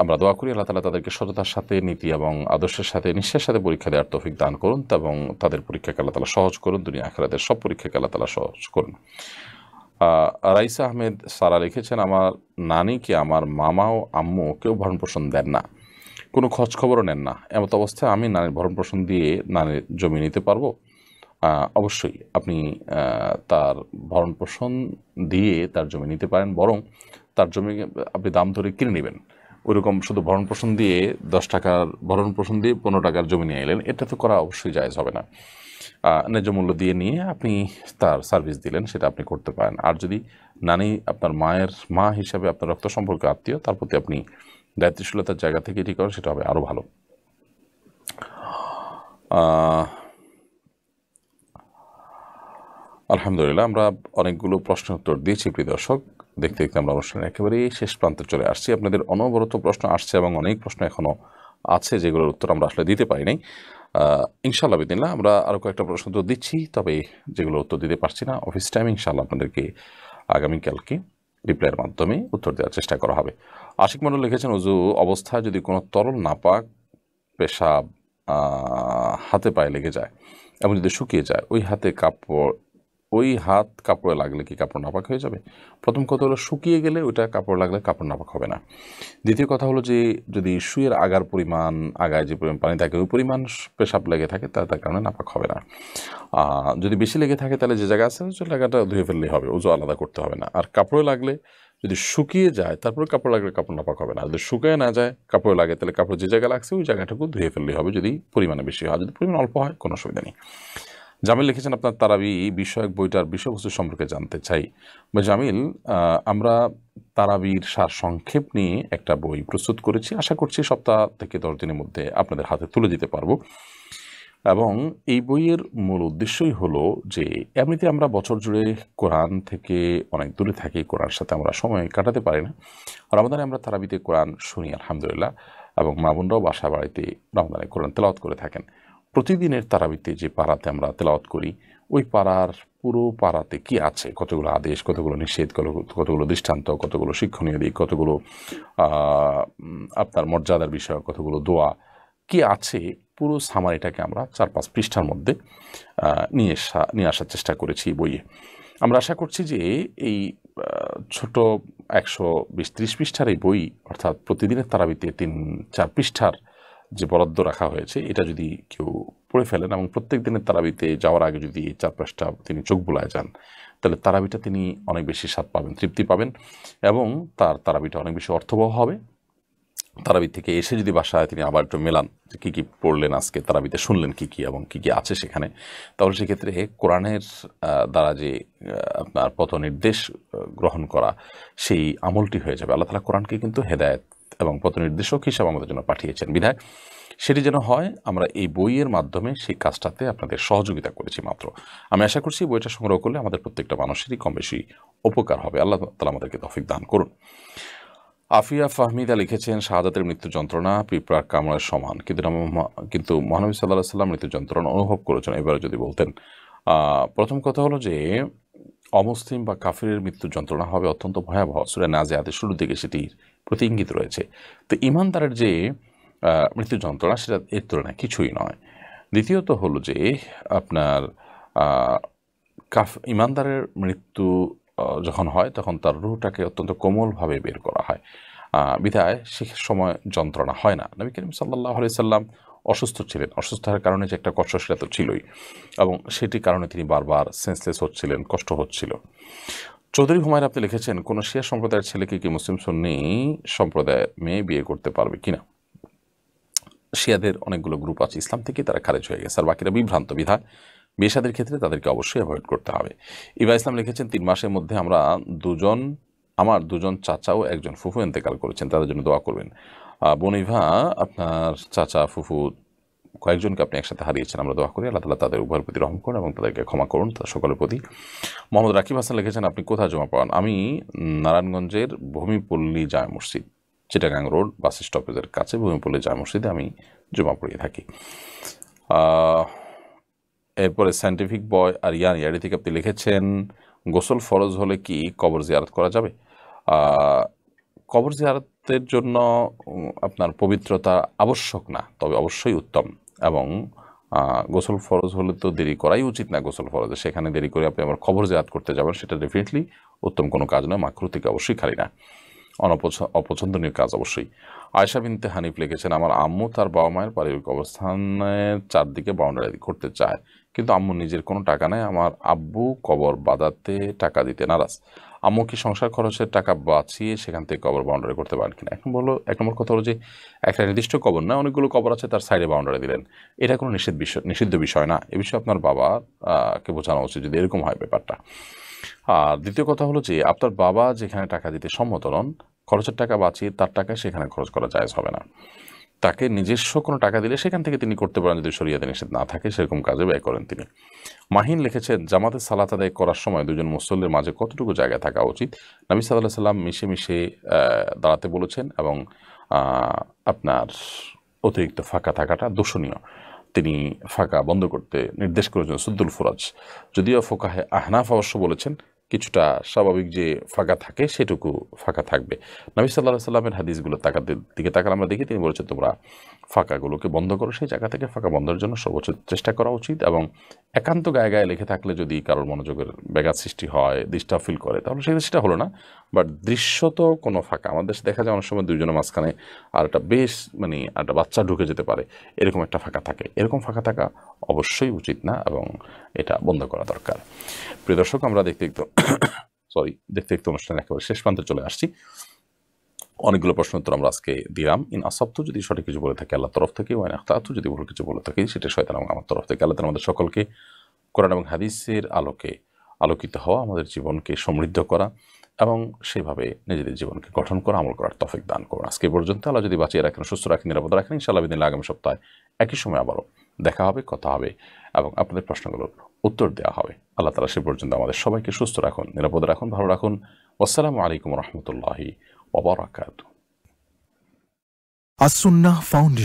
আমরা দোয়া করি আল্লাহ তাআলা তাদেরকে সততার সাথে, নীতি এবং আদর্শের সাথে, নিষ্ঠার সাথে পরীক্ষা দেওয়ার তৌফিক দান করুন এবং তাদের পরীক্ষাকে আল্লাহ তাআলা সহজ করুন, দুনিয়া আখিরাতের সব পরীক্ষাকে আল্লাহ তাআলা সহজ করুন। রাইসা আহমেদ সারা লিখেছেন, আমার নানিকে আমার মামা ও আম্মু কেউ ভরণ পোষণ দেন না, কোনো খোঁজ খবরও নেন না, এমত অবস্থায় আমি নানির ভরণ পোষণ দিয়ে নানির জমি নিতে পারবো? অবশ্যই আপনি তার ভরণ পোষণ দিয়ে তার জমি নিতে পারেন, বরং তার জমি আপনি দাম ধরে কিনে নেবেন। ওইরকম শুধু ভরণ পোষণ দিয়ে 10 টাকার ভরণ পোষণ দিয়ে 15 টাকার জমি নিয়ে এলেন, এটা তো করা অবশ্যই জায়েজ হবে না। ন্যায্য মূল্য দিয়ে নিয়ে আপনি তার সার্ভিস দিলেন, সেটা আপনি করতে পারেন। আর যদি নানি আপনার মায়ের মা হিসাবে আপনার রক্ত সম্পর্ক আত্মীয়, তার প্রতি আপনি দায়িত্বশীলতার জায়গা থেকে এটি করেন, সেটা হবে আরও ভালো। আলহামদুলিল্লাহ, আমরা অনেকগুলো প্রশ্নের উত্তর দিয়েছি প্রিয় দর্শক। দেখতে দেখতে আমরা অনুষ্ঠানের একেবারেই শেষ প্রান্তে চলে আসছি। আপনাদের অনবরত প্রশ্ন আসছে এবং অনেক প্রশ্ন এখনও আছে যেগুলোর উত্তর আমরা আসলে দিতে পারি নাই। ইনশাআল্লাহ বিদিনল্লাহ আমরা আরও কয়েকটা প্রশ্ন তো দিচ্ছি, তবে যেগুলো উত্তর দিতে পারছি না অফিস টাইম ইনশাআল্লাহ আপনাদেরকে আগামীকালকে রিপ্লাইয়ের মাধ্যমে উত্তর দেওয়ার চেষ্টা করা হবে। আশিক মণ্ডল লিখেছেন, ওযু অবস্থায় যদি কোনো তরল নাপাক পেশাব হাতে পায়ে লেগে যায় এবং যদি শুকিয়ে যায়, ওই হাত কাপড়ে লাগলে কি কাপড় নাপাক হয়ে যাবে? প্রথম কথা হলো, শুকিয়ে গেলে ওইটা কাপড় লাগলে কাপড় নাপাক হবে না। দ্বিতীয় কথা হলো যে যদি শুয়ের আগার পরিমাণ, আগায় যে পরিমাণ পানি থাকে ওই পরিমাণ পেশাব লেগে থাকে, তার কারণে নাপাক হবে না। যদি বেশি লেগে থাকে তাহলে যে জায়গা আছে ওই জায়গাটা ধুয়ে ফেললেই হবে, ওযু আলাদা করতে হবে না। আর কাপড়ে লাগলে যদি শুকিয়ে যায় তারপরে কাপড় লাগলে কাপড় নাপাক হবে না। যদি শুকিয়ে না যায় কাপড়ে লাগে তাহলে কাপড় যে জায়গায় লাগছে ওই জায়গাটাকে ধুয়ে ফেললেই হবে, যদি পরিমাণে বেশি হয়। যদি পরিমাণ অল্প হয় কোনো অসুবিধা নেই। জামিল লিখেছেন, আপনার তারাবি বিষয়ক বইটার বিষয়বস্তু সম্পর্কে জানতে চাই। জামিল, আমরা তারাবির সার সংক্ষেপ নিয়ে একটা বই প্রস্তুত করেছি, আশা করছি সপ্তাহ থেকে 10 দিনের মধ্যে আপনাদের হাতে তুলে দিতে পারবো। এবং এই বইয়ের মূল উদ্দেশ্যই হলো যে এমনিতে আমরা বছর জুড়ে কোরআন থেকে অনেক দূরে থাকি, কোরআনের সাথে আমরা সময় কাটাতে পারি না। রমাদানে আমরা তারাবিতে কোরআন শুনি আলহামদুলিল্লাহ, এবং মা বোনরাও বাসা বাড়িতে রমাদানে কোরআন তেলাওয়াত করে থাকেন। প্রতিদিনের তারাবিতে যে পাড়াতে আমরা তেলাওয়াত করি ওই পাড়ার পুরো পাড়াতে কি আছে, কতগুলো আদেশ, কতগুলো নিষেধ, কতগুলো দৃষ্টান্ত, কতগুলো শিক্ষণীয় দিক, কতগুলো আপনার মর্যাদার বিষয়, কতগুলো দোয়া কি আছে, পুরো সামারিটাকে আমরা 4-5 পৃষ্ঠার মধ্যে নিয়ে আসার চেষ্টা করেছি বইয়ে। আমরা আশা করছি যে এই ছোট 120-30 পৃষ্ঠার এই বই, অর্থাৎ প্রতিদিনের তারাবিতে 3-4 পৃষ্ঠার যে বরাদ্দ রাখা হয়েছে, এটা যদি কেউ পড়ে ফেলেন এবং প্রত্যেক দিনের তারাবিতে যাওয়ার আগে যদি 4-5টা তিনি চোখ বুলায় যান, তাহলে তারাবিটা তিনি অনেক বেশি স্বাদ পাবেন, তৃপ্তি পাবেন, এবং তার তারাবিটা অনেক বেশি অর্থবহ হবে। তারাবি থেকে এসে যদি বাসায় তিনি আবার একটু মেলান যে কী কী পড়লেন আজকে তারাবিতে, শুনলেন কী কী এবং কী কী আছে সেখানে, তাহলে সেক্ষেত্রে কোরআনের দ্বারা যে আপনার পথ নির্দেশ গ্রহণ করা সেই আমলটি হয়ে যাবে। আল্লাহ তাআলা কোরআনকে কিন্তু হেদায়েত এবং পথ নির্দেশক হিসাবে আমাদের জন্য পাঠিয়েছেন, বিধায় সেটি যেন হয় আমরা এই বইয়ের মাধ্যমে সেই কাজটাতে আপনাদের সহযোগিতা করেছি মাত্র। আমি আশা করছি বইটা সংগ্রহ করলে আমাদের প্রত্যেকটা মানুষেরই কম বেশি উপকার হবে। আল্লাহ তাআলা আমাদেরকে তৌফিক দান করুন। আফিয়া ফাহমিদা লিখেছেন, শাহাদাতের মৃত্যু যন্ত্রণা পিঁপড়ার কামড়ের সমান, কিন্তু মহানবী সাল্লাল্লাহু আলাইহি ওয়াসাল্লাম মৃত্যু যন্ত্রণা অনুভব করেছেন, এবারে যদি বলতেন। প্রথম কথা হলো যে অমুসলিম বা কাফিরের মৃত্যু যন্ত্রণা হবে অত্যন্ত ভয়াবহ। সূরা নাজিআতের শুরুর দিকে সেটির প্রতি ইঙ্গিত রয়েছে। তো ঈমানদারের যে মৃত্যু যন্ত্রণা সেটা এর তুলনায় কিছুই নয়। দ্বিতীয়ত হলো যে আপনার ঈমানদারের মৃত্যু যখন হয় তখন তার রূহটাকে অত্যন্ত কোমলভাবে বের করা হয়, বিধায় সে সময় যন্ত্রণা হয় না। নবী করিম সাল্লাল্লাহু আলাইহি সাল্লাম অসুস্থ ছিলেন, অসুস্থতার কারণে যে একটা কষ্ট সেটা তো ছিলই, এবং সেটির কারণে তিনি বারবার সেন্সলেস হচ্ছিলেন, কষ্ট হচ্ছিল। চৌধুরী হুমায়ুন আপনি লিখেছেন, কোনো শিয়া সম্প্রদায়ের ছেলেকে কি মুসলিম সুন্নি সম্প্রদায়ের মেয়ে বিয়ে করতে পারবে কিনা? শিয়াদের অনেকগুলো গ্রুপ আছে ইসলাম থেকে, তারা খারেজ হয়ে গেছে, আর বাকিরা বিভ্রান্ত, বিধায় বিয়ে শাদীর ক্ষেত্রে তাদেরকে অবশ্যই অ্যাভয়েড করতে হবে। ইবা ইসলাম লিখেছেন, 3 মাসের মধ্যে আমার দুজন চাচা ও একজন ফুফু ইন্তেকাল করেছেন, তাদের জন্য দোয়া করবেন। বনিভা, আপনার চাচা ফুফু কয়েকজনকে আপনি একসাথে হারিয়েছেন, আমরা দোয়া করি আল্লাহ তাআলা তাদের উভয়ের প্রতি রহম করুন এবং তাদেরকে ক্ষমা করুন, তাদের সকলের প্রতি। মোহাম্মদ রাকিব হাসান লিখেছেন, আপনি কোথায় জমা পড়ান? আমি নারায়ণগঞ্জের ভূমিপল্লী জামে মসজিদ, চিটাগাং রোড বাস স্টপেজের কাছে ভূমিপল্লী জামে মসজিদে আমি জমা পড়িয়ে থাকি। এরপরে সায়েন্টিফিক বয় আর ইয়ারি থেকে আপনি লিখেছেন, গোসল ফরজ হলে কি কবর জিয়ারত করা যাবে? কবর জিয়ারতের জন্য আপনার পবিত্রতা আবশ্যক না, তবে অবশ্যই উত্তম, এবং গোসল ফরজ হলে তো দেরি করাই উচিত না গোসল ফরজে, সেখানে দেরি করে আপনি আবার কবর জিয়ারত করতে যাবেন, সেটা ডেফিনেটলি উত্তম কোনো কাজ নয়, মাকরুহ থেকে অবশ্যই খালি না, অপছন্দনীয় কাজ অবশ্যই। আয়েশা বিনতে হানিফ লিখেছেন, আমার আম্মু তার বাবা মায়ের পারিবারিক অবস্থানের চারদিকে বাউন্ডারি করতে চায়, কিন্তু আম্মু নিজের কোনো টাকা নেই, আমার আব্বু কবর বাঁধাতে টাকা দিতে নারাজ। আম্মু কি সংসার খরচের টাকা বাঁচিয়ে সেখান থেকে কবর বাউন্ডারি করতে পারেন কিনা? এখন বলো, এক নম্বর কথা হলো যে একটা নির্দিষ্ট কবর না, অনেকগুলো কবর আছে, তার সাইডে বাউন্ডারি দিলেন, এটা কোনো নিষিদ্ধ বিষয় না। এ বিষয়ে আপনার বাবা কে বোঝানো উচিত যদি এরকম হয় ব্যাপারটা। আর দ্বিতীয় কথা হলো যে আপনার বাবা যেখানে টাকা দিতে সম্মত নন, খরচের টাকা বাঁচিয়ে তার টাকা সেখানে খরচ করা জায়েজ হবে না। তাকে নিজস্ব কোনো টাকা দিলে সেখান থেকে তিনি করতে পারেন, যদি শরিয়াতে নিষেধ না থাকে সেরকম কাজে ব্যয় করেন তিনি। মাহিন লিখেছেন, জামাতের সালাত আদায় করার সময় দুজন মুসল্লির মাঝে কতটুকু জায়গায় থাকা উচিত? নবী সাল্লাল্লাহু আলাইহি সাল্লাম মিশে মিশে দাঁড়াতে বলেছেন, এবং আপনার অতিরিক্ত ফাঁকা থাকাটা দূষণীয়। তিনি ফাঁকা বন্ধ করতে নির্দেশ করেছেন সুদ্দুল ফুরাজ। যদিও ফোকাহে আহনাফ অবশ্য বলেছেন কিছুটা স্বাভাবিক যে ফাঁকা থাকে সেটুকু ফাঁকা থাকবে। নবী সাল্লাল্লাহু আলাইহি সাল্লামের হাদিসগুলো দিকে তাকালে আমরা দেখি তিনি বলেছেন তোমরা ফাঁকাগুলোকে বন্ধ করো, সেই জায়গা থেকে ফাঁকা বন্ধের জন্য সর্বোচ্চ চেষ্টা করা উচিত। এবং একান্ত গায়ে গায়ে লেখে থাকলে যদি কারোর মনোযোগের ব্যাঘাত সৃষ্টি হয়, ডিস্টার্ব ফিল করে, তাহলে সেটা হলো না। বাট দৃশ্যত কোনো ফাঁকা, আমাদের দেশে দেখা যায় অনেক সময় দুইজনের মাঝখানে আর একটা বেশ একটা বাচ্চা ঢুকে যেতে পারে, এরকম একটা ফাঁকা থাকে। এরকম ফাঁকা থাকা অবশ্যই উচিত না এবং এটা বন্ধ করা দরকার। প্রিয় দর্শক, আমরা দেখতে দেখতে অনুষ্ঠানের একেবারে শেষ প্রান্তে চলে আসছি। অনেকগুলো প্রশ্ন উত্তর আমরা আজকে দিলাম। ইন আসাবতু, যদি সঠিক কিছু বলে থাকি আল্লাহর তরফ থেকে, ওয়াইন আখতাতু, যদি ভুল কিছু বলে থাকি সেটা শয়তান এবং আমার তরফ থেকে। আল্লাহ তাআলা আমাদের সকলকে কোরআন এবং হাদিসের আলোকে আলোকিত হওয়া, আমাদের জীবনকে সমৃদ্ধ করা এবং সেভাবে নিজেদের জীবনকে গঠন করা, আমল করার তৌফিক দান করুন। আজকে পর্যন্ত। আল্লাহ যদি বাঁচিয়ে রাখেন, সুস্থ রাখেন, নিরাপদ রাখেন, ইনশাআল্লাহ বিদিনিল্লাহ আগামী সপ্তাহে একই সময় আবারও দেখা হবে, কথা হবে এবং আপনাদের প্রশ্নগুলোর উত্তর দেওয়া হবে। আল্লাহ তাআলা সে পর্যন্ত আমাদের সবাইকে সুস্থ রাখুন, নিরাপদ রাখুন, ভালো রাখুন। আসসালামু আলাইকুম ওয়া রাহমাতুল্লাহি ওয়া বারাকাতুহু। আসুন্নাহ ফাউন্ডেশন।